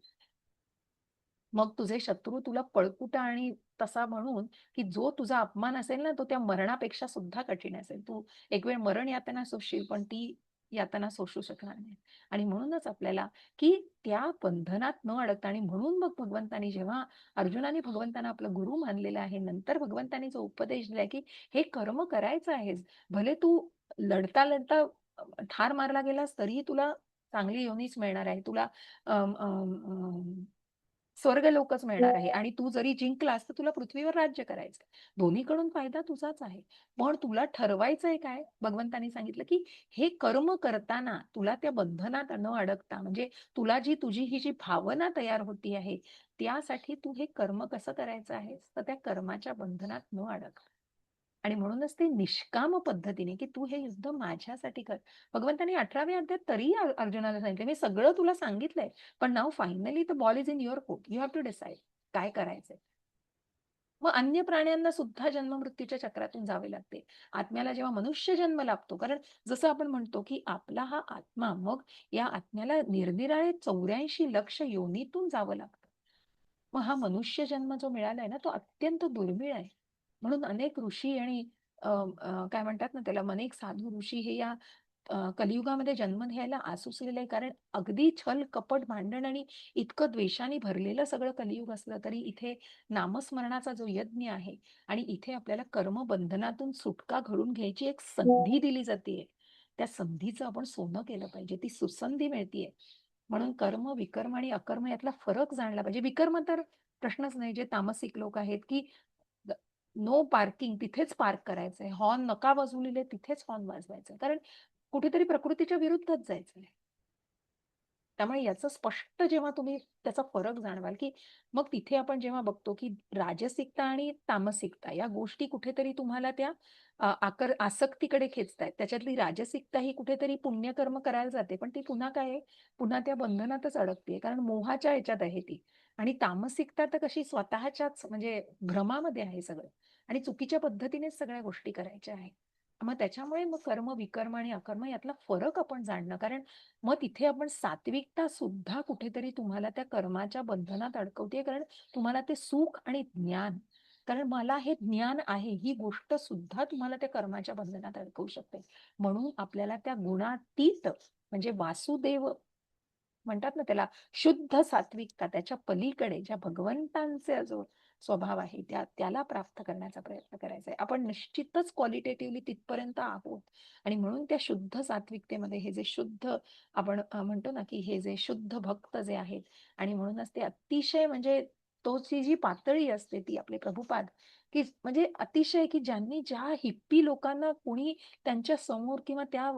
C: मग तुझे शत्रू तुला पळकुटा आणि तसा म्हणून की जो तुझा अपमान असेल ना तो त्या मरणापेक्षा सुद्धा कठीण असेल. तू एक वेळ मरण यातना सोसशील पण ती यातना सोसू शकणार नाही. आणि म्हणूनच आपल्याला की त्या बंधनात न अडकता, आणि म्हणून मग भगवंतांनी जेव्हा अर्जुनाने भगवंतांना आपलं गुरु मानलेलं आहे, नंतर भगवंतांनी जो उपदेश दिलाय की हे कर्म करायचं आहेस, भले तू लढता लढता ठार मारला गेलास तरीही तुला चांगली योनीच मिळणार आहे, तुला स्वर्ग लोकच मिळणार आहे, आणि तू जरी जिंकलास तर तुला पृथ्वीवर राज्य करायचं. दोन्हीकडून फायदा तुझाच आहे. पण तुला ठरवायचंय काय? भगवंतांनी सांगितलं की हे कर्म करताना तुला त्या बंधनात न अडकता, म्हणजे तुला तुझी ही जी भावना तयार होती आहे त्यासाठी तू हे कर्म कसं करायचं आहे, तर त्या कर्माच्या बंधनात न अडकता. आणि म्हणूनच ते निष्काम पद्धतीने की तू हे युद्ध माझ्यासाठी कर. भगवंतांनी 18व्या अध्यायात तरी अर्जुनाला सांगितलं मी सगळं तुला सांगितलंय, पण नाव finally the ball is in your court, you have to decide काय करायचंय. मग अन्य प्राण्यांना सुद्धा जन्म मृत्यूच्या चक्रातून जावे लागते. आत्म्याला जेव्हा मनुष्य जन्म लाभतो, कारण जसं आपण म्हणतो की आपला हा आत्मा, मग या आत्म्याला निरनिराळे 84 लक्ष योनीतून जावं लागतं. मग हा मनुष्य जन्म जो मिळालाय ना तो अत्यंत दुर्मिळ आहे. म्हणून अनेक ऋषी आणि काय म्हणतात ना त्याला, अनेक साधू ऋषी हे या कलियुगामध्ये जन्म घ्यायला आसुसलेले आहे. कारण अगदी छल कपट भांडण आणि इतकं द्वेषाने भरलेलं सगळं कलियुग असलं तरी इथे नामस्मरणाचा जो यज्ञ आहे आणि इथे आपल्याला कर्मबंधनातून सुटका घडून घ्यायची एक संधी दिली जाते. त्या संधीचं आपण सोनं केलं पाहिजे, ती सुसंधी मिळतीये. म्हणून कर्म, विकर्म आणि अकर्म यातला फरक जाणला पाहिजे. विकर्म तर प्रश्नच नाही, जे तामसिक लोक आहेत की नो पार्किंग, तिथेच पार्क करायचंय, हॉर्न नका वाजवलेले तिथेच हॉर्न वाजवायचं, कारण कुठेतरी प्रकृतीच्या विरुद्धच जायचंय. त्यामुळे याचं स्पष्ट जेव्हा तुम्ही त्याचा फरक जाणवाल की मग तिथे आपण जेव्हा बघतो की राजसिकता आणि तामसिकता या गोष्टी कुठेतरी तुम्हाला त्या आसक्तीकडे खेचतायत. त्याच्यातली राजसिकता ही कुठेतरी पुण्यकर्म करायला जाते, पण ती पुन्हा काय आहे, पुन्हा त्या बंधनातच अडकते, कारण मोहाच्या ह्याच्यात आहे ती. आणि तामसिकता तर कशी स्वतःच्याच म्हणजे भ्रमामध्ये आहे सगळं, आणि चुकीच्या पद्धतीनेच सगळ्या गोष्टी करायच्या आहेत. मग त्याच्यामुळे मग कर्म, विकर्म आणि अकर्म यातला फरक आपण जाणणं, कारण मग तिथे आपण सात्विकता सुद्धा कुठेतरी तुम्हाला त्या कर्माच्या बंधनात अडकवते, कारण तुम्हाला ते सुख आणि ज्ञान कारण मला हे ज्ञान आहे, ही गोष्ट सुद्धा तुम्हाला त्या कर्माच्या बंधनात अडकवू शकते. म्हणून आपल्याला त्या गुणातीत म्हणजे वासुदेव म्हणतात ना त्याला, शुद्ध सात्विकता, त्याच्या पलीकडे ज्या भगवंतांचे जो स्वभाव आहे त्याला प्राप्त करण्याचा प्रयत्न करायचा आहे. आपण निश्चितच क्वालिटेटिव्हली तिथपर्यंत आहोत. आणि म्हणून त्या शुद्ध सात्विकतेमध्ये हे जे शुद्ध आपण म्हणतो ना की हे जे शुद्ध भक्त जे आहेत, आणि म्हणूनच ते अतिशय म्हणजे तोची जी पातळी असते ती आपले प्रभुपाद, की म्हणजे अतिशय की ज्यांनी ज्या हिप्पी लोकांना कोणी त्यांच्या समोर किंवा त्या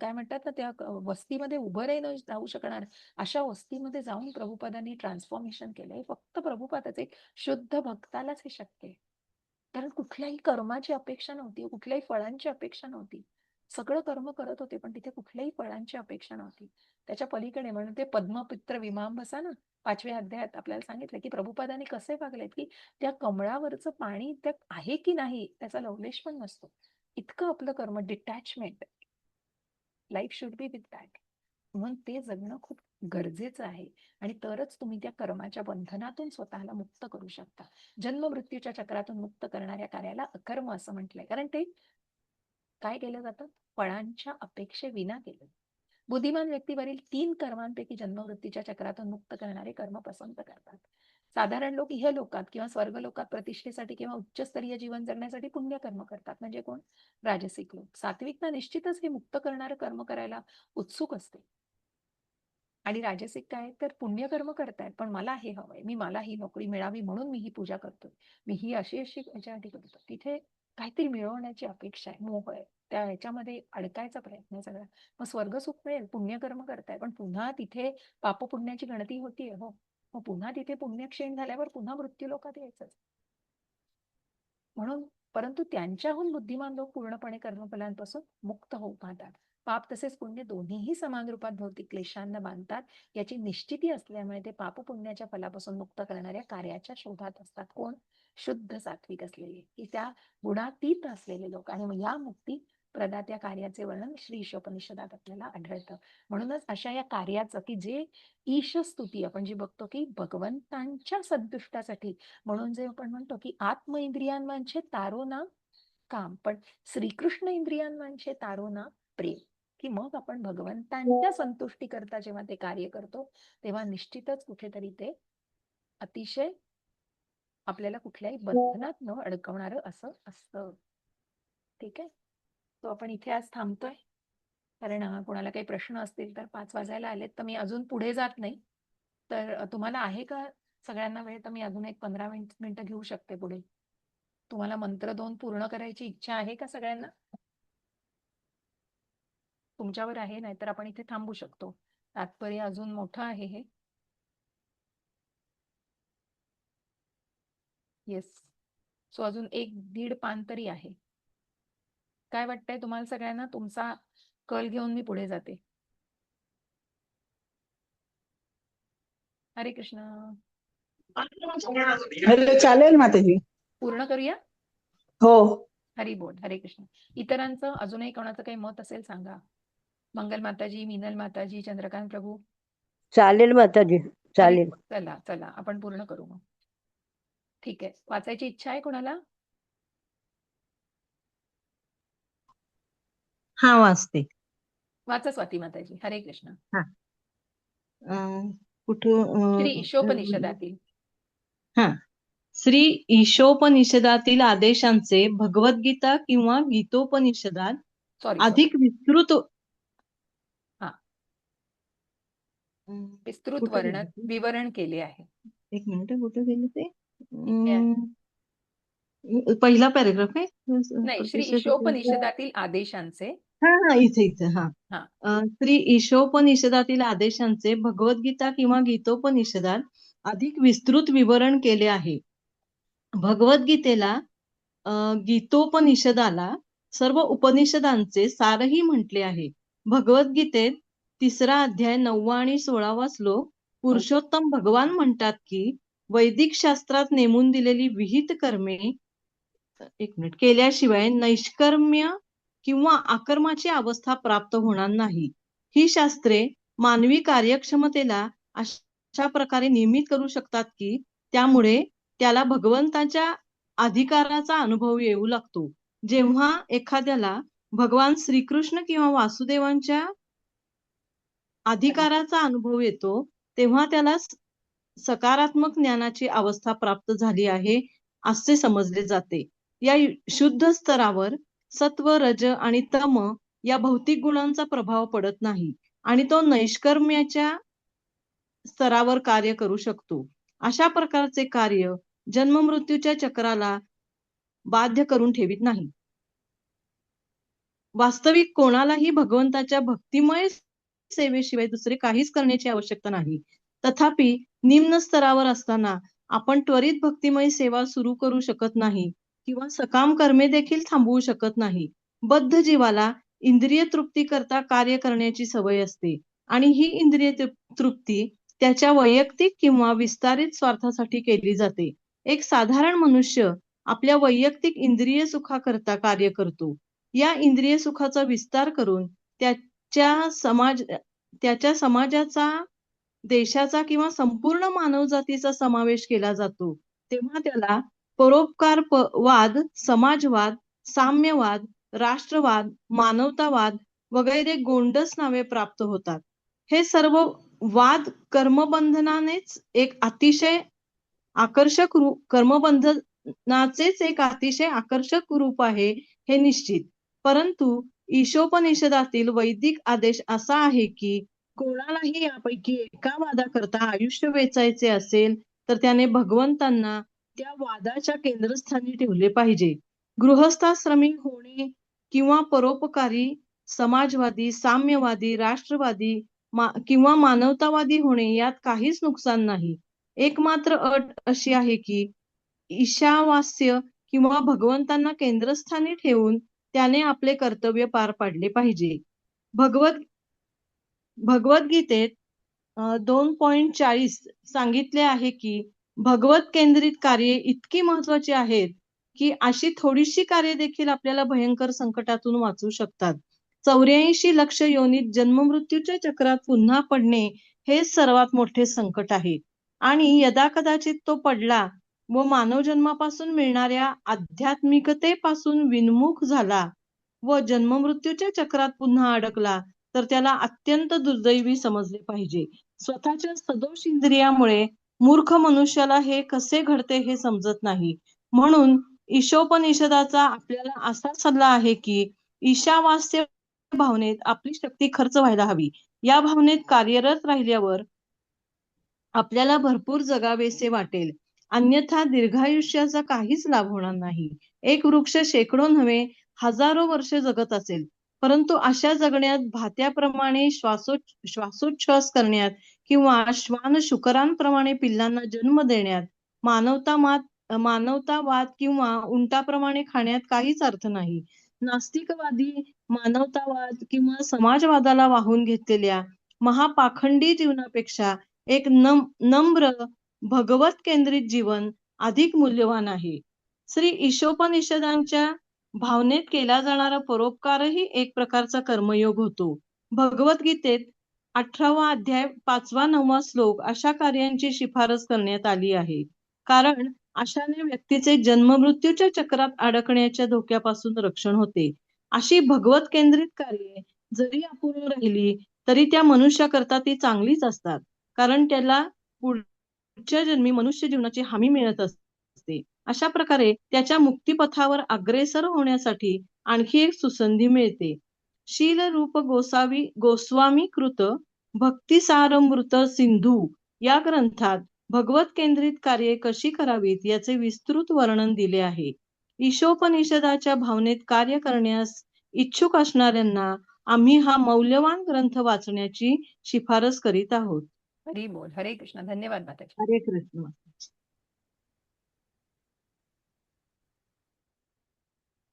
C: काय म्हणतात ना त्या वस्तीमध्ये उभं नाही राहू शकणार अशा वस्तीमध्ये जाऊन प्रभुपादांनी ट्रान्सफॉर्मेशन केलंय. फक्त प्रभुपादाच एक शुद्ध भक्तालाच हे शक्य आहे. कारण कुठल्याही कर्माची अपेक्षा नव्हती, कुठल्याही फळांची अपेक्षा नव्हती. सगळं कर्म करत होते पण तिथे कुठल्याही फळांची अपेक्षा नव्हती. त्याच्या पलीकडे म्हणून ते पद्मपित्र विमांबसा ना 5व्या अध्यायात आपल्याला सांगितलं की प्रभुपादांनी कसे वागलेत की त्या कमळावरचं पाणी त्या आहे की नाही त्याचा लवलेश पण नसतो. इतकं आपलं कर्म detachment, life should be with that. म्हणून ते जगणं खूप गरजेचं आहे. आणि तरच तुम्ही त्या कर्माच्या बंधनातून स्वतःला मुक्त करू शकता. जन्म मृत्यूच्या चक्रातून मुक्त करणाऱ्या कार्याला अकर्म असं म्हटलंय. कारण ते काय केलं जातं, फळांच्या अपेक्षेविना केलं. बुद्धिमान व्यक्तीवरील 3 कर्मांपैकी जन्मवृत्तीच्या चक्रातून मुक्त करणारे कर्म पसंत करतात. साधारण लोक इहलोकात किंवा स्वर्गलोकात प्रतिष्ठेसाठी किंवा उच्चस्तरीय जीवन जगण्यासाठी पुण्यकर्म करतात. म्हणजे कोण? राजसिक लोक. सात्विकता निश्चितच हे मुक्त करणारं कर्म करायला उत्सुक असते. आणि राजसिक काय तर पुण्यकर्म करतायत पण मला हे हवंय, मला ही नोकरी मिळावी म्हणून मी ही पूजा करतोय, मी ही अशी याच्यासाठी करतो. तिथे काहीतरी मिळवण्याची अपेक्षा आहे, मोह आहे, त्या ह्याच्यामध्ये अडकायचा प्रयत्न आहे सगळा. मग स्वर्ग सुख मिळेल, पुण्यकर्म करताय पण पुन्हा तिथे पाप पुण्याची गणती होतीये. हो, मग पुन्हा तिथे पुण्यक्षीण झाल्यावर पुन्हा मृत्यू लोकात यायचंच. म्हणून परंतु त्यांच्याहून बुद्धिमान लोक पूर्णपणे कर्मफलांपासून मुक्त होऊ पाहतात. पाप तसेच पुण्य दोन्हीही समान रूपात भौतिक क्लेशांना बांधतात. याची निश्चिती असल्यामुळे ते पाप पुण्याच्या फलापासून मुक्त करणाऱ्या कार्याच्या शोधात असतात. कोण? शुद्ध सात्विक असलेले, की त्या गुणातीत असलेले लोक. आणि मग या मुक्ती प्रदात्या कार्याचे वर्णन श्री ईशोपनिषदात आपल्याला आढळतं. म्हणूनच अशा या कार्याचं की जे ईश स्तुती आपण जी बघतो की भगवंतांच्या संतुष्टासाठी, म्हणून जे आपण म्हणतो की आत्म इंद्रियांचे तारो ना काम, पण श्रीकृष्ण इंद्रियांचे तारो ना प्रेम. की मग आपण भगवंतांच्या संतुष्टी करता जेव्हा ते कार्य करतो तेव्हा निश्चितच कुठेतरी ते अतिशय आपल्याला कुठल्याही बंधनात न अडकवणारं असं असतं. ठीक आहे, तो आपण इथे आज थांबतोय. कारण कोणाला काही प्रश्न असतील तर 5 वाजायला आलेत तर मी अजून पुढे जात नाही. तर तुम्हाला आहे का सगळ्यांना वेळ? तर मी अजून एक 15 मिनिटं घेऊ शकते पुढे. तुम्हाला मंत्र 2 पूर्ण करायची इच्छा आहे का सगळ्यांना? तुमच्यावर आहे, नाहीतर आपण इथे थांबू शकतो. तात्पर्य अजून मोठं आहे हे. येस, सो अजून 1-1.5 पान तरी आहे. काय वाटतंय तुम्हाला सगळ्यांना? तुमचा कल घेऊन मी पुढे जाते. हरे कृष्ण.
F: हॅलो, चालेल माताजी.
C: पूर्ण करूया.
F: हो.
C: हरी बोल. हरे कृष्ण. इतरांचं अजूनही कोणाचं काही मत असेल सांगा. मंगल माताजी, मीनल माताजी, चंद्रकांत प्रभू.
E: चालेल माताजी, चालेल.
C: चला चला आपण पूर्ण करू मग. ठीक आहे, वाचायची इच्छा आहे कोणाला?
F: हा, वाचते.
C: वाचा स्वाती माताजी. हरे कृष्ण.
F: कुठं?
C: श्री ईशोपनिषदातील.
F: हा, श्री ईशोपनिषदातील आदेशांचे भगवद्गीता किंवा गीतोपनिषदात
C: सॉरी
F: अधिक विस्तृत
C: विस्तृत
F: कुठं गेलं ते?
C: विवरण केले आहे.
F: एक मिनिट, कुठं गेलं ते?
C: इथे आहे.
F: पहिला पॅरेग्राफ आहे.
C: नाही, श्री ईशोपनिषदातील आदेशांचे.
F: हा, इथे हा. श्री ईशोपनिषदातील आदेशांचे भगवद्गीता किंवा गीतोपनिषदात अधिक विस्तृत विवरण केले आहे. भगवद्गीतेला गीतोपनिषदाला सर्व उपनिषदांचे सारही म्हटले आहे. भगवद्गीतेत 3रा अध्याय 9वा आणि 16वा श्लोक पुरुषोत्तम भगवान म्हणतात की वैदिक शास्त्रात नेमून दिलेली विहित कर्मे केल्याशिवाय नैष्कर्म्य किंवा आकर्माची अवस्था प्राप्त होणार नाही. ही शास्त्रे मानवी कार्यक्षमतेला अशा प्रकारे नियमित करू शकतात की त्यामुळे त्याला भगवंताच्या अधिकाराचा अनुभव येऊ लागतो. जेव्हा एखाद्याला भगवान श्रीकृष्ण किंवा वासुदेवांच्या अधिकाराचा अनुभव येतो, तेव्हा त्याला सकारात्मक ज्ञानाची अवस्था प्राप्त झाली आहे असे समजले जाते. या शुद्ध स्तरावर सत्व, रज आणि तम या भौतिक गुणांचा प्रभाव पडत नाही आणि तो नैष्कर्म्याच्या स्तरावर कार्य करू शकतो. अशा प्रकारचे कार्य जन्ममृत्यूच्या चक्राला बाध्य करून ठेवित नाही. वास्तविक कोणालाही भगवंताच्या भक्तिमय सेवेशिवाय दुसरे काहीच करण्याची आवश्यकता नाही. तथापि निम्न स्तरावर असताना आपण त्वरित भक्तिमय सेवा सुरू करू शकत नाही किंवा सकाम कर्मे देखील थांबवू शकत नाही. बद्ध जीवाला इंद्रिय तृप्ती करता कार्य करण्याची सवय असते आणि ही इंद्रिय तृप्ती त्याच्या वैयक्तिक किंवा विस्तारित स्वार्थासाठी केली जाते. एक साधारण मनुष्य आपल्या वैयक्तिक इंद्रिय सुखाकरता कार्य करतो. या इंद्रिय सुखाचा विस्तार करून त्याच्या समाजाचा, देशाचा किंवा संपूर्ण मानवजातीचा समावेश केला जातो. तेव्हा त्याला परोपकारवाद, समाजवाद, साम्यवाद, राष्ट्रवाद, मानवतावाद वगैरे गोंडस नावे प्राप्त होतात. हे सर्व वाद कर्मबंधनाचेच एक अतिशय आकर्षक रूप आहे हे निश्चित. परंतु ईशोपनिषदातील वैदिक आदेश असा आहे की कोणालाही यापैकी एका वादाकरता आयुष्य वेचायचे असेल तर त्याने भगवंतांना त्या वादाच्या केंद्रस्थानी ठेवले पाहिजे. गृहस्थाश्रमी होणे किंवा परोपकारी, समाजवादी, साम्यवादी, राष्ट्रवादी किंवा मानवतावादी होणे यात काहीच नुकसान नाही. एकमात्र अट अशी आहे की ईशावास्य किंवा भगवंतांना केंद्रस्थानी ठेवून त्याने आपले कर्तव्य पार पाडले पाहिजे. भगवद्गीतेत 2.40 सांगितले आहे की भगवत केंद्रित कार्ये इतकी महत्वाची आहेत की अशी थोडीशी कार्य देखील आपल्याला भयंकर संकटातून वाचवू शकतात. 84 लक्ष योनीत जन्ममृत्यूच्या चक्रात पुन्हा पडणे हे सर्वात मोठे संकट आहे आणि यदा कदाचित तो पडला व मानव जन्मापासून मिळणाऱ्या आध्यात्मिकतेपासून विन्मुख झाला व जन्ममृत्यूच्या चक्रात पुन्हा अडकला तर त्याला अत्यंत दुर्दैवी समजले पाहिजे. स्वतःच्या सदोष इंद्रियामुळे मूर्ख मनुष्याला हे कसे घडते हे समजत नाही. म्हणून ईशोपनिषदाचा आपल्याला असा सल्ला आहे की ईशावास्य भावनेत आपली शक्ती खर्च व्हायला हवी. या भावनेत कार्यरत राहिल्यावर आपल्याला भरपूर जगावेसे वाटेल, अन्यथा दीर्घायुष्याचा काहीच लाभ होणार नाही. एक वृक्ष शेकडो नव्हे हजारो वर्ष जगत असेल, परंतु अशा जगण्यात भात्याप्रमाणे श्वासोच्छ्वास करण्यात किंवा श्वान शुकरांप्रमाणे पिल्लांना जन्म देण्यात, मानवतावाद किंवा उंटाप्रमाणे खाण्यात काहीच अर्थ नाही. नास्तिकवादी मानवतावाद किंवा समाजवादाला वाहून घेतलेल्या महापाखंडी जीवनापेक्षा एक नम्र भगवत केंद्रित जीवन अधिक मूल्यवान आहे. श्री ईशोपनिषदांच्या भावनेत केला जाणारा परोपकारही एक प्रकारचा कर्मयोग होतो. भगवद्गीतेत 18वा अध्याय 5-9 श्लोक अशा कार्यांची शिफारस करण्यात आली आहे. कारण अशाने व्यक्तीचे जन्ममृत्यूच्या चक्रात अडकण्याच्या धोक्यापासून रक्षण होते. अशी भगवत केंद्रित कार्ये जरी अपूर्ण राहिली तरी त्या मनुष्याकरता ती चांगलीच असतात, कारण त्याला पुढच्या जन्मी मनुष्य जीवनाची हमी मिळत असते. अशा प्रकारे त्याच्या मुक्तिपथावर अग्रेसर होण्यासाठी आणखी एक सुसंधी मिळते. शील रूप गोस्वामी कृत भक्तिसारमृत सिंधू या ग्रंथात भगवत केंद्रित कार्ये कशी करावीत याचे विस्तृत वर्णन दिले आहे. ईशोपनिषदाच्या भावनेत कार्य करण्यास इच्छुक असणाऱ्यांना आम्ही हा मौल्यवान ग्रंथ वाचण्याची शिफारस करीत आहोत.
C: हरी बोल. हरे कृष्ण. धन्यवाद माताजी.
F: हरे कृष्ण.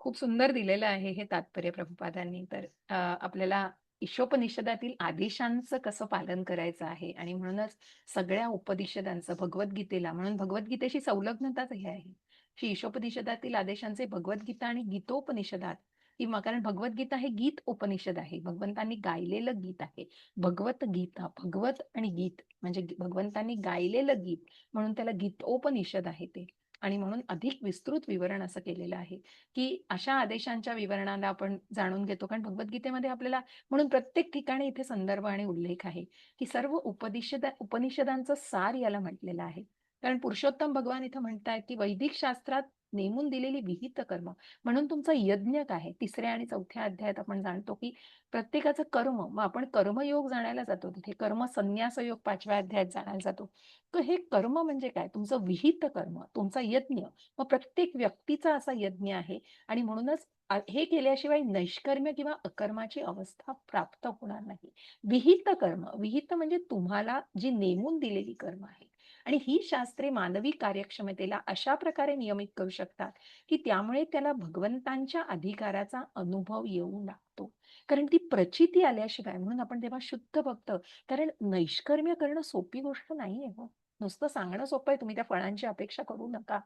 C: खूप सुंदर दिलेलं आहे हे तात्पर्य प्रभुपादांनी. तर आपल्याला ईशोपनिषदातील आदेशांचं कसं पालन करायचं आहे आणि म्हणूनच सगळ्या उपनिषदांचं भगवद्गीतेला, म्हणून भगवद्गीतेशी संलग्नताच हे आहे. श्री ईशोपनिषदातील आदेशांचे भगवद्गीता आणि गीतोपनिषदात कारण भगवद्गीता हे गीत उपनिषद आहे, भगवंतांनी गायलेलं गीत आहे. भगवत गीता, भगवत आणि गीत म्हणजे भगवंतांनी गायलेलं गीत, म्हणून त्याला गीतोपनिषद आहे ते. आणि म्हणून अधिक विस्तृत विवरण असं केलेलं आहे की अशा आदेशांच्या विवरणाला आपण जाणून घेतो. कारण भगवद्गीतेमध्ये आपल्याला म्हणून प्रत्येक ठिकाणी इथे संदर्भ आणि उल्लेख आहे की सर्व उपनिषदांचं सार याला म्हटलेलं आहे. कारण पुरुषोत्तम भगवान इथं म्हणतायत की वैदिक शास्त्रात नेमून दिलेली विहित कर्म म्हणून तुमचा यज्ञ काय आहे. 3ऱ्या आणि 4थ्या अध्यायात आपण जाणतो की प्रत्येकाचं कर्म, मग आपण कर्मयोग जाणायला जातो, तिथे कर्म संन्यास योग 5व्या अध्यायात जाणायला जातो. तर हे कर्म म्हणजे काय, तुमचं विहित कर्म, तुमचा यज्ञ. मग प्रत्येक व्यक्तीचा असा यज्ञ आहे आणि म्हणूनच हे केल्याशिवाय नैष्कर्म्य किंवा अकर्माची अवस्था प्राप्त होणार नाही. विहित कर्म, विहित म्हणजे तुम्हाला जी नेमून दिलेली कर्म आहे. आणि ही शास्त्रे मानवी कार्यक्षमतेला अशा प्रकारे नियमित करू शकतात की त्यामुळे त्याला भगवंतांच्या अधिकाराचा अनुभव येऊ लागतो. कारण ती प्रचिती आल्याशिवाय, म्हणून आपण तेव्हा शुद्ध भक्त, कारण नैष्कर्म्य करणं सोपी गोष्ट नाहीये हो. नुसतं सांगणं सोपं आहे, तुम्ही त्या फळांची अपेक्षा करू नका.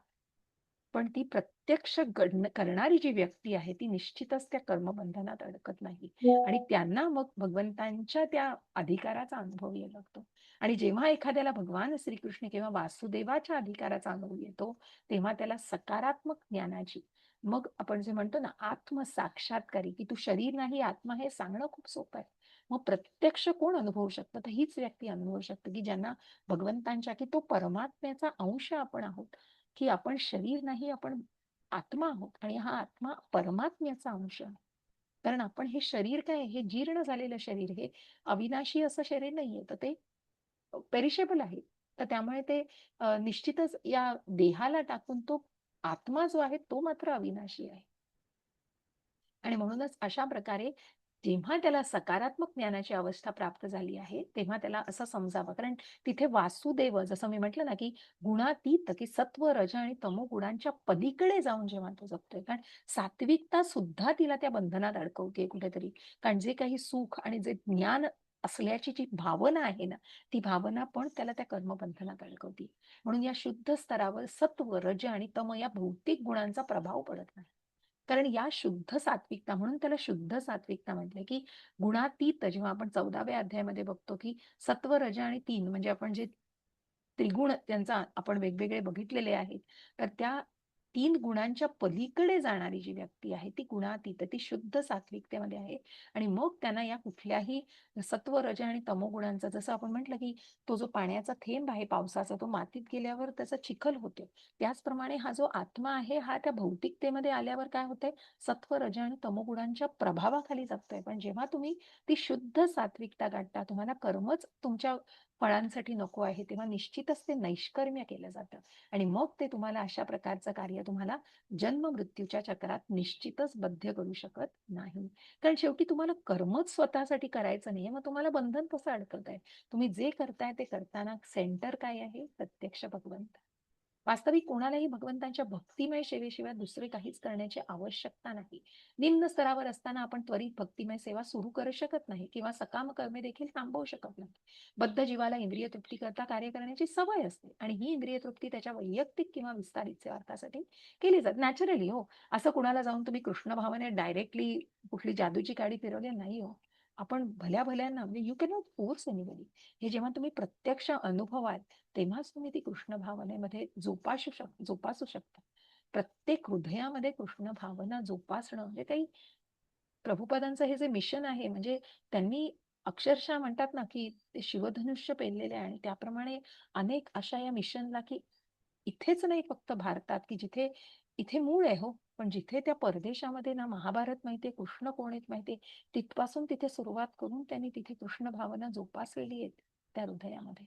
C: पण ती प्रत्यक्ष करणारी जी व्यक्ती आहे ती निश्चितच त्या कर्मबंधनात अडकत नाही आणि त्यांना मग भगवंतांच्या त्या अधिकाराचा अनुभव येऊ लागतो. आणि जेव्हा एखाद्याला भगवान श्रीकृष्ण किंवा वासुदेवाच्या अधिकाराचा अनुभव येतो तेव्हा त्याला सकारात्मक ज्ञानाची, मग आपण जे म्हणतो ना आत्मसाक्षात्कारी, की तू शरीर नाही आत्मा, हे सांगणं खूप सोपं आहे. मग प्रत्यक्ष कोण अनुभवू शकतं, तर हीच व्यक्ती अनुभवू शकते की ज्यांना भगवंतांच्या, की तो परमात्म्याचा अंश आपण आहोत, की आपण शरीर नाही, आपण आत्मा आहोत आणि हा आत्मा परमात्म्याचा अंश आहे. कारण आपण हे शरीर काय, हे जीर्ण झालेलं शरीर, हे अविनाशी असं शरीर नाहीये, तर ते पेरिशेबल आहे. तर त्यामुळे ते निश्चितच या देहाला टाकून तो आत्मा जो आहे तो मात्र अविनाशी आहे. आणि म्हणूनच अशा प्रकारे जेव्हा त्याला सकारात्मक ज्ञानाची अवस्था प्राप्त झाली आहे तेव्हा त्याला असं समजावं. कारण तिथे वासुदेव, जसं मी म्हटलं ना की गुणातीत, की सत्व रज आणि तमो गुणांच्या पलीकडे जाऊन जेव्हा तो जगतोय, कारण सात्विकता सुद्धा तिला त्या बंधनात अडकवते कुठेतरी. कारण जे काही सुख आणि जे ज्ञान असल्याची जी भावना आहे ना, ती भावना पण त्याला त्या कर्मबंधनात अडकवते. म्हणून या शुद्ध स्तरावर सत्व रज आणि तम या भौतिक गुणांचा प्रभाव पडत नाही. कारण या शुद्ध सात्विकता, म्हणून त्याला शुद्ध सात्विकता म्हटलंय की गुणातीत. जेव्हा आपण 14व्या अध्यायामध्ये बघतो की सत्व रज आणि 3 म्हणजे आपण जे त्रिगुण त्यांचा आपण वेगवेगळे बघितलेले आहेत, तर त्या 3 गुणांच्या पलीकडे जाणारी जी व्यक्ती आहे ती गुणातीत, ती शुद्ध सात्विकतेमध्ये आहे. आणि मग त्यांना या कुठल्याही सत्व रज आणि तमोगुणांचा, जसं आपण म्हटलं की तो जो पाण्याचा थेंब आहे पावसाचा, तो मातीत गेल्यावर त्याचा चिखल होतो, त्याचप्रमाणे हा जो आत्मा आहे हा त्या भौतिकतेमध्ये आल्यावर काय होतंय, सत्व रज आणि तमोगुणांच्या प्रभावाखाली जगतोय. पण जेव्हा तुम्ही ती शुद्ध सात्विकता गाठता, तुम्हाला कर्मच तुमच्या फळांसाठी नको आहे, तेव्हा निश्चितच ते नैष्कर्म्य केलं जातं आणि मग ते तुम्हाला अशा प्रकारचं कार्य तुम्हाला जन्म मृत्यूच्या चक्रात निश्चितच बद्ध करू शकत नाही. कारण शेवटी तुम्हाला कर्मच स्वतःसाठी करायचं नाहीये, मग तुम्हाला बंधन कसं अडकवताय. तुम्ही जे करताय ते करताना सेंटर काय आहे, प्रत्यक्ष भगवंत. वास्तविक कोणालाही भगवंतांच्या भक्तिमय सेवेशिवाय दुसरे काहीच करण्याची आवश्यकता नाही. निम्न स्तरावर असताना आपण त्वरित भक्तिमय सेवा सुरू करू शकत नाही किंवा सकाम कर्मे देखील थांबवू शकत नाही. बद्ध जीवाला इंद्रिय तृप्ती करता कार्य करण्याची सवय असते आणि ही इंद्रिय तृप्ती त्याच्या वैयक्तिक किंवा विस्तारित स्वार्थासाठी केली जाते. नॅचरली हो, असं कुणाला जाऊन तुम्ही कृष्ण भावाने डायरेक्टली कुठली जादूची काडी फिरवली नाही हो. आपण भल्या भल्यांना, म्हणजे you can not force anybody. हे जेव्हा तुम्ही प्रत्यक्ष अनुभवाल तेव्हाच तुम्ही ती कृष्ण भावनेमध्ये जोपासू शकता. प्रत्येक हृदयामध्ये कृष्ण भावना जोपासणं म्हणजे काही प्रभुपादांचं हे जे मिशन आहे, म्हणजे त्यांनी अक्षरशः म्हणतात ना की ते शिवधनुष्य पेललेले आहे आणि त्याप्रमाणे अनेक अशा या मिशनला, की इथेच नाही फक्त भारतात, की जिथे इथे मूळ आहे हो, पण जिथे त्या परदेशामध्ये ना महाभारत माहितीये, कृष्ण कोण आहेत माहितीये, तिथपासून तिथे सुरुवात करून त्यांनी तिथे कृष्ण भावना जोपासलेली आहेत त्या हृदयामध्ये.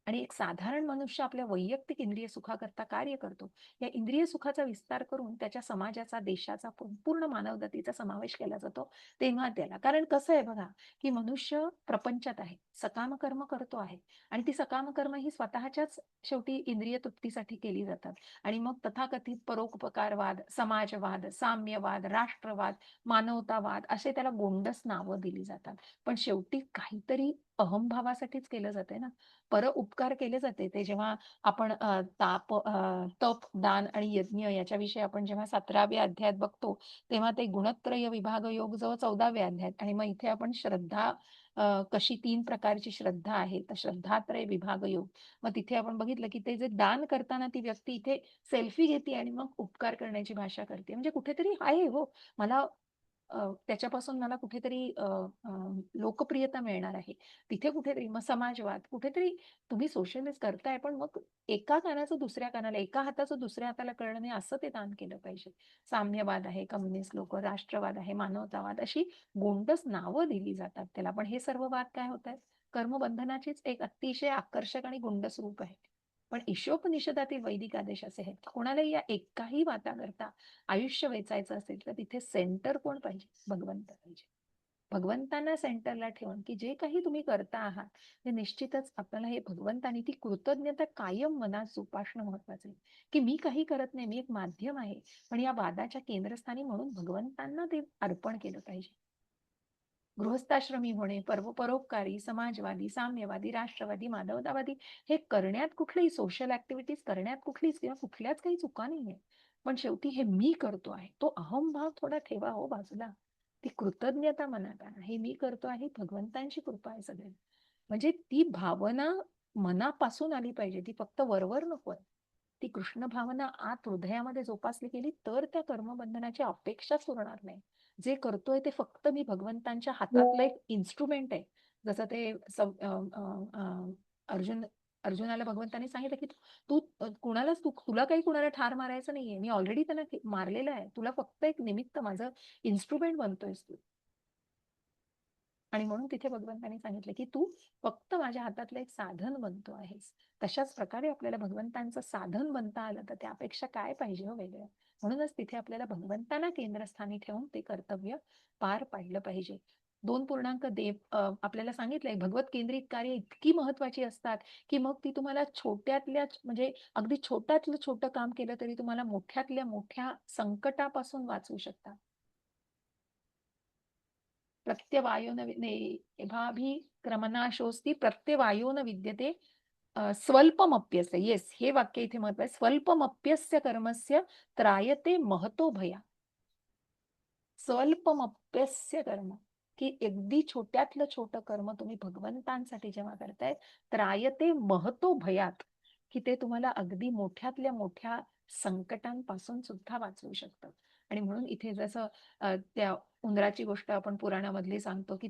C: आणि एक साधारण मनुष्य आपल्या वैयक्तिक इंद्रिय सुखाकरता कार्य करतो, या इंद्रिय सुखाचा विस्तार करून त्याच्या समाजाचा, देशाचा, पूर्ण मानवजातीचा समावेश केला जातो तेव्हा त्याला. कारण कसं आहे बघा, की मनुष्य प्रपंचात आहे, सकाम कर्म करतो आहे आणि ती सकाम कर्म ही स्वतःच्याच शेवटी इंद्रिय तृप्तीसाठी केली जातात. आणि मग तथाकथित परोपकारवाद, समाजवाद, साम्यवाद, राष्ट्रवाद, मानवतावाद असे त्याला गोंडस नावं दिली जातात. पण शेवटी काहीतरी अहंभावासाठीच केलं जाते ना. पर उपकार केले जाते. ते जेव्हा आपण तप, दान आणि यज्ञ याच्याविषयी आपण जेव्हा 17व्या अध्यायात बघतो, तेव्हा ते गुणत्रय विभाग योग जवळ 14व्या अध्यायात, आणि मग इथे आपण श्रद्धा कशी 3 प्रकारची श्रद्धा आहे, तर श्रद्धात्रय विभाग योग. मग तिथे आपण बघितलं की ते जे दान करताना ती व्यक्ती इथे सेल्फी घेते आणि मग उपकार करण्याची भाषा करते. म्हणजे कुठेतरी आहे हो, मला त्याच्यापासून मला कुठेतरी लोकप्रियता मिळणार आहे. तिथे कुठेतरी मग समाजवाद, कुठेतरी तुम्ही सोशलिस्ट करताय, पण मग एका कानाचं दुसऱ्या कानाला, एका हाताचं दुसऱ्या हाताला कळलं नाही, असं ते दान केलं पाहिजे. साम्यवाद आहे, कम्युनिस्ट लोक, राष्ट्रवाद आहे, मानवतावाद, अशी गोंडस नावं दिली जातात त्याला. पण हे सर्व वाद काय होत आहेत? कर्मबंधनाचीच एक अतिशय आकर्षक आणि गोंडस रूप आहे. पण ईशोपनिषदातील वैदिक आदेश असे आहेत, कोणालाही या एकाही वादाकरता आयुष्य वेचायचं असेल तर तिथे सेंटर कोण पाहिजे? भगवंत पाहिजे. भगवंतांना सेंटरला ठेवून की जे काही तुम्ही करता आहात ते निश्चितच आपल्याला हे भगवंतानी ती कृतज्ञता कायम मनात जोपासणं महत्वाचं आहे. की मी काही करत नाही, मी एक माध्यम आहे, पण या वादाच्या केंद्रस्थानी म्हणून भगवंतांना ते अर्पण केलं पाहिजे. गृहस्थाश्रमी होणे, परोपकारी, समाजवादी, साम्यवादी, राष्ट्रवादी, मानवतावादी हे करण्यात कुठलीही सोशल ऍक्टिव्हिटीज करण्यात कुठलीच किंवा कुठल्याच काही चुका नाहीये. पण शेवटी हे मी करतो आहे, तो अहंभाव थोडा ठेवा हो बाजूला. ती कृतज्ञता मनात आणा, हे मी करतो आहे, भगवंतांची कृपा आहे सगळ्या. म्हणजे ती भावना मनापासून आली पाहिजे, ती फक्त वरवर नकोय. ती कृष्ण भावना आत हृदयामध्ये जोपासली गेली तर त्या कर्मबंधनाची अपेक्षाच उरणार नाही. जे करतोय ते फक्त मी भगवंतांच्या हातातलं एक इन्स्ट्रुमेंट आहे. जसं ते अर्जुन अर्जुनाला भगवंतांनी सांगितलं की तू तुला काही कुणाला ठार मारायचं नाहीये, मी ऑलरेडी त्यांना मारलेलं आहे, तुला फक्त एक निमित्त, माझं इन्स्ट्रुमेंट बनतोयस तू. आणि म्हणून तिथे भगवंतांनी सांगितलं की तू फक्त माझ्या हातातलं एक साधन बनतो आहेस. तशाच प्रकारे आपल्याला भगवंतांचं साधन बनता आलं तर त्यापेक्षा काय पाहिजे हो वेगळं. म्हणूनच तिथे आपल्याला भगवंतांना केंद्रस्थानी ठेवून ते कर्तव्य पार पाडलं पाहिजे. 2 देव आपल्याला सांगितलंय, भगवत केंद्रित कार्य इतकी महत्वाची असतात की मग ती तुम्हाला छोट्यातल्या, म्हणजे अगदी छोट्यातलं छोटं काम केलं तरी तुम्हाला मोठ्यातल्या मोठ्या संकटापासून वाचवू शकतात. प्रत्यवायोन प्रत्यवायोन विद्यते स्वल्पमप्यस्य. येस, हे वाक्य इथे महत्वाचं. स्वल्पमप्यस्य कर्मस्य त्रायते महतो भया. स्वल्पमप्यस्य कर्म, की अगदी छोट्यातलं छोटं कर्म तुम्ही भगवंतांसाठी जेव्हा करताय, त्रायते महतो भयात, की ते तुम्हाला अगदी मोठ्यातल्या मोठ्या संकटांपासून सुद्धा वाचवू शकतं. आणि म्हणून इथे जसं त्या उंदराची गोष्ट आपण पुराणामधली सांगतो की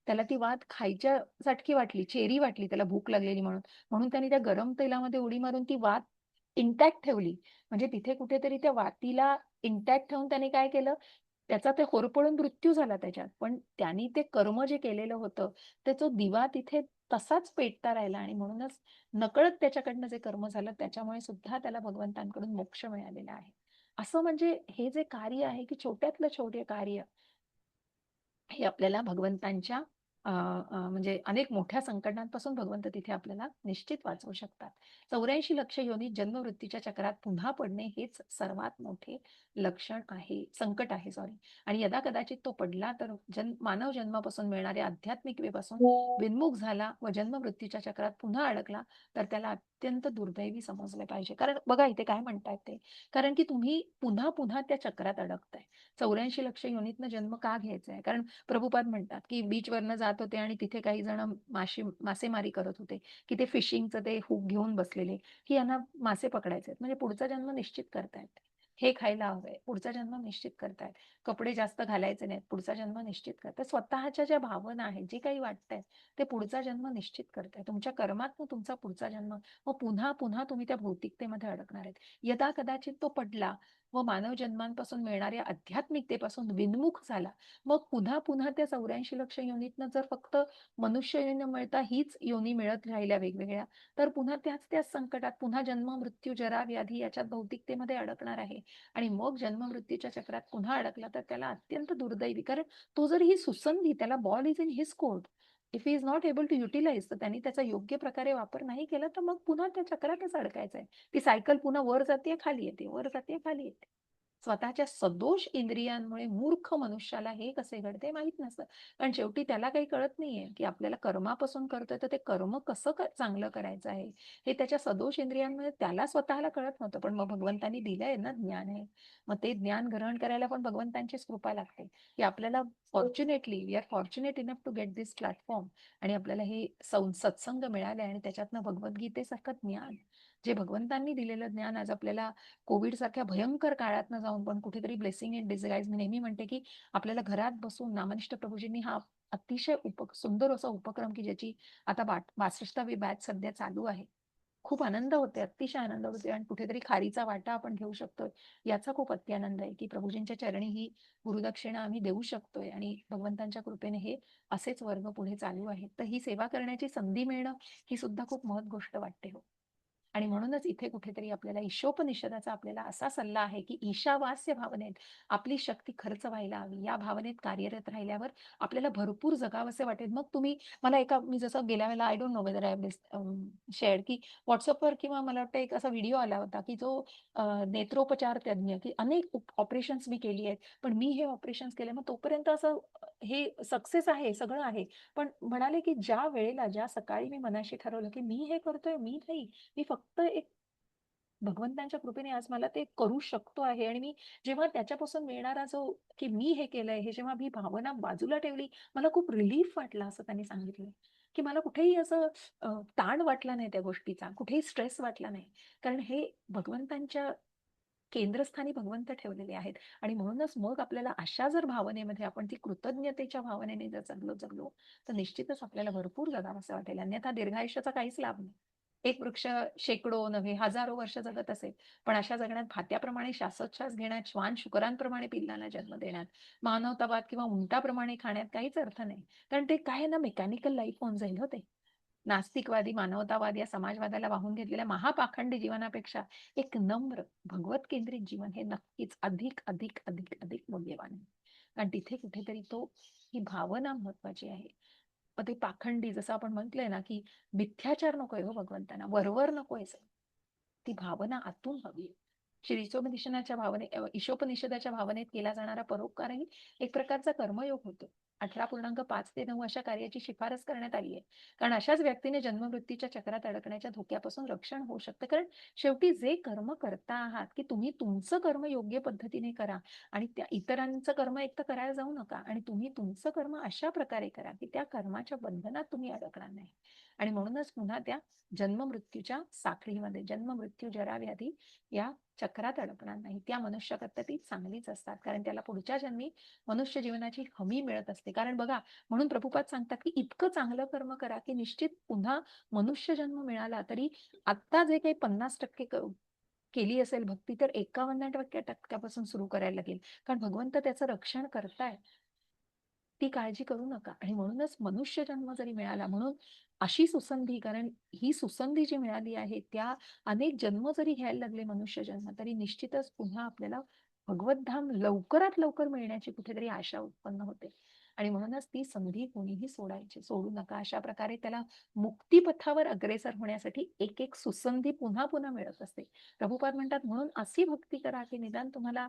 C: त्याला ती वात खायच्यासाठी वाटली, चेरी वाटली, त्याला भूक लागलेली म्हणून त्याने त्या गरम तेलामध्ये उडी मारून ती वात इंटॅक्ट ठेवली. म्हणजे तिथे कुठेतरी त्या वातीला इंटॅक्ट ठेवून त्याने काय केलं, त्याचा ते होरपळून मृत्यू झाला त्याच्यात, पण त्यांनी ते कर्म जे केलेलं होतं त्याचं दिवा तिथे तसाच पेटता राहिला. आणि म्हणूनच नकळत त्याच्याकडनं जे कर्म झालं त्याच्यामुळे सुद्धा त्याला भगवंतांकडून मोक्ष मिळालेला आहे. असं म्हणजे हे जे कार्य आहे की छोट्यातलं छोटे कार्य हे आपल्याला भगवंतांच्या म्हणजे अनेक मोठ्या संकटांपासून भगवंत तिथे आपल्याला निश्चित वाचवू शकतात. 84 लक्ष योनी जन्मवृत्तीच्या चक्रात पुन्हा पडणे हेच सर्वात मोठे लक्षण आहे, संकट आहे, सॉरी. आणि यदा कदाचित तो पडला तर मानव जन्मापासून मिळणाऱ्या आध्यात्मिकतेपासून विन्मुख झाला व जन्मवृत्तीच्या चक्रात पुन्हा अडकला तर त्याला अत्यंत दुर्दैवी समजले पाहिजे. कारण बघा इथे काय म्हणतायत ते, कारण की तुम्ही पुन्हा पुन्हा त्या चक्रात अडकताय. 84 लक्ष योनीतनं जन्म का घ्यायचा आहे? कारण प्रभुपाद म्हणतात की बीचवरनं जात होते आणि तिथे काही जण मासेमारी करत होते, की ते फिशिंगचं ते हुक घेऊन बसलेले, की यांना मासे पकडायचे आहेत, म्हणजे पुढचा जन्म निश्चित करतायत. हे खायला हवंय, पुढचा जन्म निश्चित करतायत. कपडे जास्त घालायचे नाहीत, पुढचा जन्म निश्चित करतायत. स्वतःच्या ज्या भावना आहेत, जे काही वाटतंय ते पुढचा जन्म निश्चित करताय. तुमच्या कर्मातनं तुमचा पुढचा जन्म, मग पुन्हा पुन्हा तुम्ही त्या भौतिकतेमध्ये अडकणार आहेत. यदा कदाचित तो पडला व मानव जन्मांपासून मिळणाऱ्या आध्यात्मिकतेपासून विन्मुख झाला, मग पुन्हा पुन्हा त्या 84 लक्ष योनीतनं जर फक्त मनुष्य योनी मिळता हीच योनी मिळत राहिल्या वेगवेगळ्या, तर पुन्हा त्याच संकटात पुन्हा जन्म, मृत्यू, जरा, व्याधी याच्यात भौतिकतेमध्ये अडकणार आहे. आणि मग जन्ममृत्यूच्या चक्रात पुन्हा अडकला तर त्याला अत्यंत दुर्दैवी, कारण तो जर ही सुसंधी, त्याला ball is in his court, if he is not able to utilise, तर त्यांनी त्याचा योग्य प्रकारे वापर नाही केला तर मग पुन्हा त्या चक्रातच अडकायचं आहे. ती सायकल पुन्हा वर जाते खाली येते, वर जाते खाली येते. स्वतःच्या सदोष इंद्रियांमुळे मूर्ख मनुष्याला हे कसे घडते माहित नसतं. कारण शेवटी त्याला काही कळत नाहीये की आपल्याला कर्मापासून करतोय तर ते कर्म कसं चांगलं करायचं आहे हे त्याच्या सदोष इंद्रियांमध्ये त्याला स्वतःला कळत नव्हतं. पण मग भगवंतांनी दिलंय ना ज्ञान आहे, मग ते ज्ञान ग्रहण करायला पण भगवंतांचीच कृपा लागते की आपल्याला fortunately we are fortunate enough to get this platform आणि आपल्याला हे सत्संग मिळाले आणि त्याच्यातनं भगवद्गीतेसारखं ज्ञान, जे भगवंतांनी दिलेलं ज्ञान आज आपल्याला कोविड सारख्या भयंकर काळातनं जाऊन पण कुठेतरी ब्लेसिंग इन डिसगाईज. मी नेहमी म्हणते की आपल्याला घरात बसून नामनिष्ठ प्रभूजींनी हा अतिशय सुंदर असा उपक्रम की ज्याची आता 62वी बॅच सध्या चालू आहे. खूप आनंद होते, अतिशय आनंद होते आणि कुठेतरी खारीचा वाटा आपण घेऊ शकतोय याचा खूप अत्यानंद आहे की प्रभूजींच्या चरणी ही गुरुदक्षिणा आम्ही देऊ शकतोय आणि भगवंतांच्या कृपेने हे असेच वर्ग पुढे चालू आहेत. तर ही सेवा करण्याची संधी मिळणं ही सुद्धा खूप महत् गोष्ट वाटते हो. आणि म्हणूनच इथे कुठेतरी आपल्याला ईशोपनिषदाचा आपल्याला असा सल्ला आहे की ईशावास्य भावनेत आपली शक्ती खर्च व्हायला हवी. या भावनेत कार्यरत राहिल्यावर आपल्याला भरपूर जगावसे वाटेल. मग तुम्ही मला मी जसं गेल्या वेळेला I don't know whether I share की व्हॉट्सअपवर किंवा मला वाटतं एक असा व्हिडिओ आला होता की जो नेत्रोपचार तज्ञ की अनेक ऑपरेशन्स मी केली आहेत पण मी हे ऑपरेशन्स केले, मग तोपर्यंत असं हे सक्सेस आहे सगळं आहे, पण म्हणाले की ज्या वेळेला ज्या सकाळी मी मनाशी ठरवलं की मी हे करतोय, मी नाही, मी फक्त एक भगवंतांच्या कृपेने आज मला ते करू शकतो आहे आणि मी जेव्हा त्याच्यापासून मिळणारा जो की मी हे केलंय हे जेव्हा मी भावना बाजूला ठेवली मला खूप रिलीफ वाटला असं त्यांनी सांगितलं की मला कुठेही असं ताण वाटला नाही त्या गोष्टीचा, कुठेही स्ट्रेस वाटला नाही. कारण हे भगवंतांच्या केंद्रस्थानी भगवंत ठेवलेले आहेत आणि म्हणूनच मग आपल्याला अशा जर भावनेमध्ये आपण ती कृतज्ञतेच्या भावनेने जर जगलो तर निश्चितच आपल्याला भरपूर जगावंसं वाटेल. अन्यथा दीर्घायुष्याचा काहीच लाभ नाही. एक वृक्ष शेकडो नव्हे हजारो वर्ष जगत असेल पण अशा जगण्यात भात्याप्रमाणे श्वासोच्छ्वास घेण्यात, श्वान शुकरांप्रमाणे पिल्लांना जन्म देण्यात, मानवतावाद किंवा उंटाप्रमाणे खाण्यात काहीच अर्थ नाही. कारण ते काय ना मेकॅनिकल लाईफ होऊन जाईल होते. नास्तिकवादी मानवतावाद या समाजवादाला वाहून घेतलेल्या महापाखंडी जीवनापेक्षा एक नम्र भगवत केंद्रित जीवन हे नक्कीच अधिक अधिक अधिक अधिक मौल्यवान आहे. कारण तिथे कुठेतरी ही भावना महत्वाची आहे. ते पाखंडी जसं आपण म्हटलंय ना की मिथ्याचार नकोय हो भगवंतांना, वरवर नकोय, ती भावना आतून हवी. श्री ईशोपनिषदाच्या भावनेत केला जाणारा परोपकारही एक प्रकारचा कर्मयोग होतो. 18.5 ते 9 अशा कार्याची शिफारस करण्यात आली आहे. कारण अशाच व्यक्तीने जन्ममृत्यूच्या चक्रात अडकण्याच्या धोक्यापासून रक्षण होऊ शकतं. कारण शेवटी जे कर्म करता आहात की तुम्ही तुमचं कर्म योग्य पद्धतीने करा आणि त्या इतरांचं कर्म एक तर करायला जाऊ नका आणि तुम्ही तुमचं कर्म अशा प्रकारे करा की त्या कर्माच्या बंधनात तुम्ही अडकणार नाही. आणि म्हणूनच पुन्हा त्या जन्ममृत्यूच्या साखळीमध्ये जन्ममृत्यू जरा व्याधी या चक्रात अडकणार नाही. त्या मनुष्याकरता ती चांगलीच असतात कारण त्याला पुढच्या जन्मी मनुष्य जीवनाची हमी मिळत असते. कारण बघा म्हणून प्रभुपाद सांगतात की इतकं चांगलं कर्म करा की निश्चित पुन्हा मनुष्य जन्म मिळाला तरी आता जे काही 50% केली असेल भक्ती तर 51% सुरू करायला लागेल. कारण भगवंत त्याचं रक्षण करताय, ती काळजी करू नका. आणि म्हणूनच मनुष्य जन्म जरी मिळाला म्हणून अशी सुसंधी, कारण ही सुसंधी जी मिळाली आहे त्या अनेक जन्म जरी घ्यायला लागले मनुष्य जन्म तरी निश्चितच पुन्हा आपल्याला भगवद्धाम लवकरात लवकर मिळण्याची कुठेतरी आशा उत्पन्न होते. आणि म्हणूनच ती संधी कोणीही सोडू नका. अशा प्रकारे त्याला मुक्तीपथावर अग्रेसर होण्यासाठी एक एक सुसंधी पुन्हा पुन्हा मिळत असते. प्रभुपाद म्हणतात म्हणून अशी भक्ती करा की निदान तुम्हाला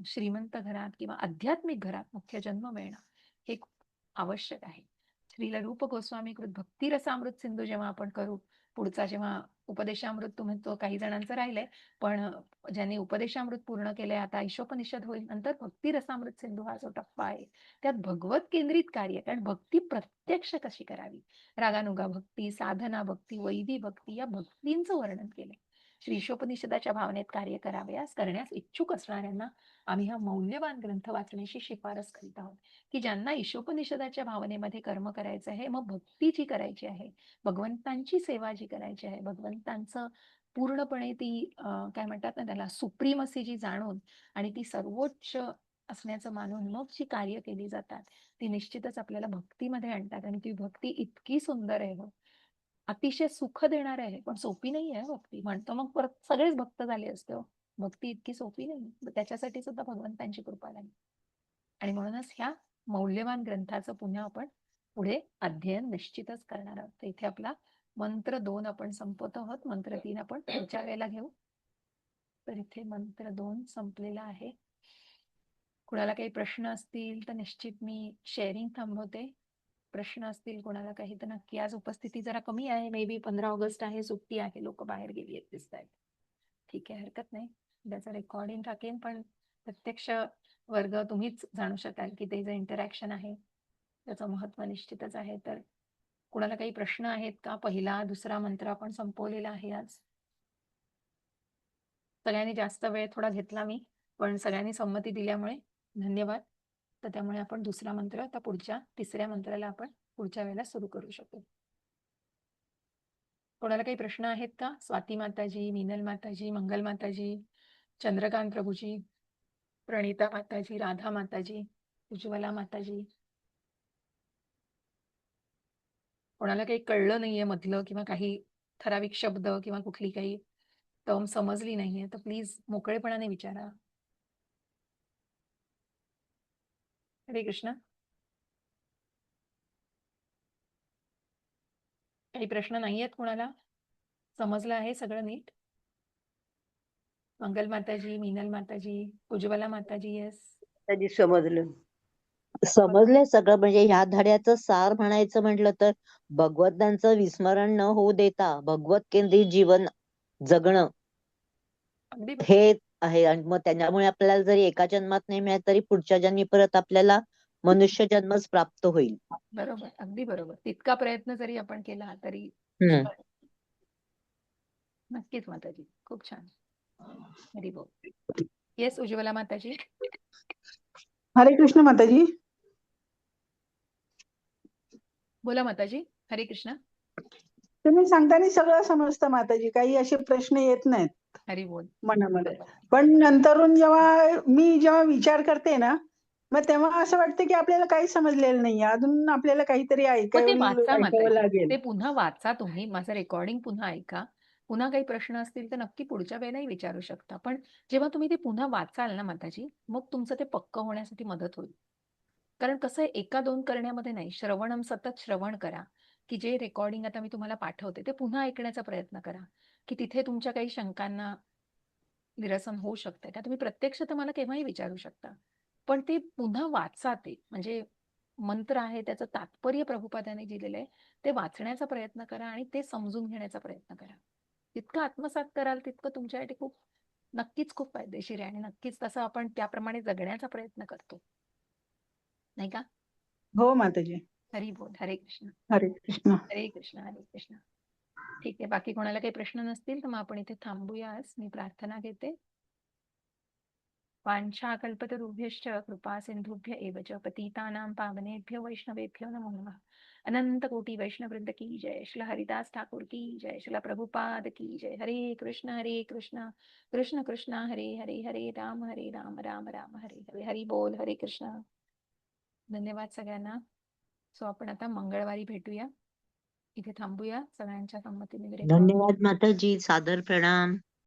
C: श्रीमंत घरात किंवा आध्यात्मिक घरात मुख्य जन्म मिळणं हे खूप आवश्यक आहे. श्रील रूप गोस्वामी कृत भक्ती रसामृत सिंधू जेव्हा आपण करू, पुढचा जेव्हा उपदेशामृत तुम्ही तो काही जणांचं राहिलंय पण ज्यांनी उपदेशामृत पूर्ण केलंय आता ईशोपनिषद होईल, नंतर भक्ती रसामृत सिंधू हा जो टप्पा आहे त्यात भगवत केंद्रित कार्य, कारण भक्ती प्रत्यक्ष कशी करावी, रागानुगा भक्ती, साधना भक्ती, वैदी भक्ती या भक्तींचं वर्णन केलंय. श्री ईशोपनिषदाच्या भावनेत कार्य करण्यास इच्छुक असणाऱ्यांना आम्ही हा मौल्यवान ग्रंथ वाचण्याची शिफारस करीत आहोत की ज्यांना ईशोपनिषदाच्या भावनेमध्ये कर्म करायचं आहे, मग भक्ती जी करायची आहे, भगवंतांची सेवा जी करायची आहे, भगवंतांचं पूर्णपणे ती काय म्हणतात ना त्याला सुप्रीमसी जी जाणून आणि ती सर्वोच्च असण्याचं मानून मग जी कार्य केली जातात ती निश्चितच आपल्याला भक्तीमध्ये आणतात. आणि ती भक्ती इतकी सुंदर आहे हो, अतिशय सुख देणार आहे, पण सोपी नाही आहे भक्ती. म्हणतो मग परत सगळेच भक्त झाले असते हो, भक्ती इतकी सोपी नाही, त्याच्यासाठी सुद्धा भगवंतांची कृपा लागली. आणि म्हणूनच ह्या मौल्यवान ग्रंथाचं पुन्हा आपण पुढे अध्ययन निश्चितच करणार आहोत. तर इथे आपला मंत्र 2 आपण संपवत आहोत, मंत्र 3 आपण पुढच्या वेळेला घेऊ. तर इथे मंत्र 2 संपलेला आहे. कुणाला काही प्रश्न असतील तर निश्चित मी शेअरिंग थांबवते. प्रश्न असतील कोणाला काही तर नक्की. आज उपस्थिती जरा कमी आहे. मे बी 15 ऑगस्ट आहे, सुट्टी आहे, लोक बाहेर गेली आहेत दिसतायत. ठीक आहे, हरकत नाही. त्याचा रेकॉर्डिंग टाकेन, पण प्रत्यक्ष वर्ग तुम्हीच जाणू शकाल की ते जे इंटरॅक्शन आहे त्याचं महत्त्व निश्चितच आहे. तर कुणाला काही प्रश्न आहेत का? पहिला दुसरा मंत्र आपण संपवलेला आहे आज. सगळ्यांनी जास्त वेळ थोडा घेतला मी, पण सगळ्यांनी संमती दिल्यामुळे धन्यवाद. तर त्यामुळे आपण दुसरा मंत्र आता पुढच्या तिसऱ्या मंत्राला आपण पुढच्या वेळेला सुरू करू शकू. कोणाला काही प्रश्न आहेत का? स्वाती माताजी, मीनल माताजी, मंगल माताजी, चंद्रकांत प्रभूजी, प्रणिता माताजी, राधा माताजी, उज्ज्वला माताजी. कोणाला काही कळलं नाहीये मधलं किंवा काही ठराविक शब्द किंवा कुठली काही टर्म समजली नाहीये तर प्लीज मोकळेपणाने विचारा. हरे कृष्ण. काही प्रश्न नाहीयेत कोणाला? समजलं आहे सगळं नीट? मंगल माताजी, मीनल माताजी, उज्ज्वला माताजी. येस,
E: त्याची समजलं.
B: समजलंय सगळं. म्हणजे ह्या धड्याचं सार म्हणायचं म्हटलं तर भगवंतांचं विस्मरण न होऊ देता भगवत केंद्रित जीवन जगणं
C: अगदी बरोबर.
B: हे आहे. आणि मग त्याच्यामुळे आपल्याला जरी एका जन्मात नाही मिळालं तरी पुढच्या जन्मी परत आपल्याला मनुष्य जन्मच प्राप्त होईल.
C: बरोबर, अगदी बरोबर. तितका प्रयत्न जरी आपण केला तरी
B: हम्म.
C: नक्कीच माताजी. खूप छान. हरी बोल. येस, उज्ज्वला माताजी.
G: हरे कृष्ण माताजी.
C: बोला माताजी. हरे कृष्ण.
G: तुम्ही सांगताना सगळं समजतं माताजी, काही असे प्रश्न येत नाहीत
C: हरी बोल.
G: मनामध्ये. पण नंतरून जेव्हा विचार करते ना, मग तेव्हा असं वाटतं की आपल्याला काही समजलेलं नाहीये, अजून आपल्याला काहीतरी
C: मग ते वाचा
G: ऐकावं
C: माताजी.
G: लागेल.
C: ते पुन्हा वाचा तुम्ही. माझं रेकॉर्डिंग पुन्हा ऐका. पुन्हा काही प्रश्न असतील तर नक्की पुढच्या वेळेलाही विचारू शकता. पण जेव्हा तुम्ही ते पुन्हा वाचाल ना माताजी, मग तुमचं ते पक्क होण्यासाठी मदत होईल. कारण कसं आहे, एका दोन करण्यामध्ये नाही, श्रवणम सतत श्रवण करा. की जे रेकॉर्डिंग आता मी तुम्हाला पाठवते ते पुन्हा ऐकण्याचा प्रयत्न करा, की तिथे तुमच्या काही शंकांना निरसन होऊ शकते का. तुम्ही प्रत्यक्ष तर मला केव्हाही विचारू शकता, पण ते पुन्हा वाचा. ते म्हणजे मंत्र आहे, त्याचं तात्पर्य प्रभुपादाने दिलेलं आहे, ते वाचण्याचा प्रयत्न करा आणि ते समजून घेण्याचा प्रयत्न करा. जितकं आत्मसात कराल तितकं तुमच्यासाठी नक्कीच खूप फायदेशीर आहे. आणि नक्कीच तसं आपण त्याप्रमाणे जगण्याचा प्रयत्न करतो, नाही का?
G: हो माताजी.
C: हरी बोल. हरे कृष्ण.
G: हरे कृष्ण.
C: हरे कृष्ण. हरे कृष्ण. ठीक आहे, बाकी कोणाला काही प्रश्न नसतील तर मग आपण इथे थांबूया. आज मी प्रार्थना घेते. वाञ्छाकल्पतरुभ्यश्च कृपा सिंधुभ्य एव च पतितानां पावनेभ्यो वैष्णवेभ्यो नमो नमः. अनंत कोटि वैष्णव वृंद की जय. श्री हरिदास ठाकुर की जय. श्री प्रभुपाद की जय. हरे कृष्ण कृष्ण कृष्ण हरे हरे, हरे राम राम राम हरे हरे. हरी बोल. हरे कृष्ण. धन्यवाद सगळ्यांना. सो आपण आता मंगळवारी भेटूया. इथे थांबूया. सगळ्यांच्या संमतीने
B: धन्यवाद माताजी. सादर प्रणाम.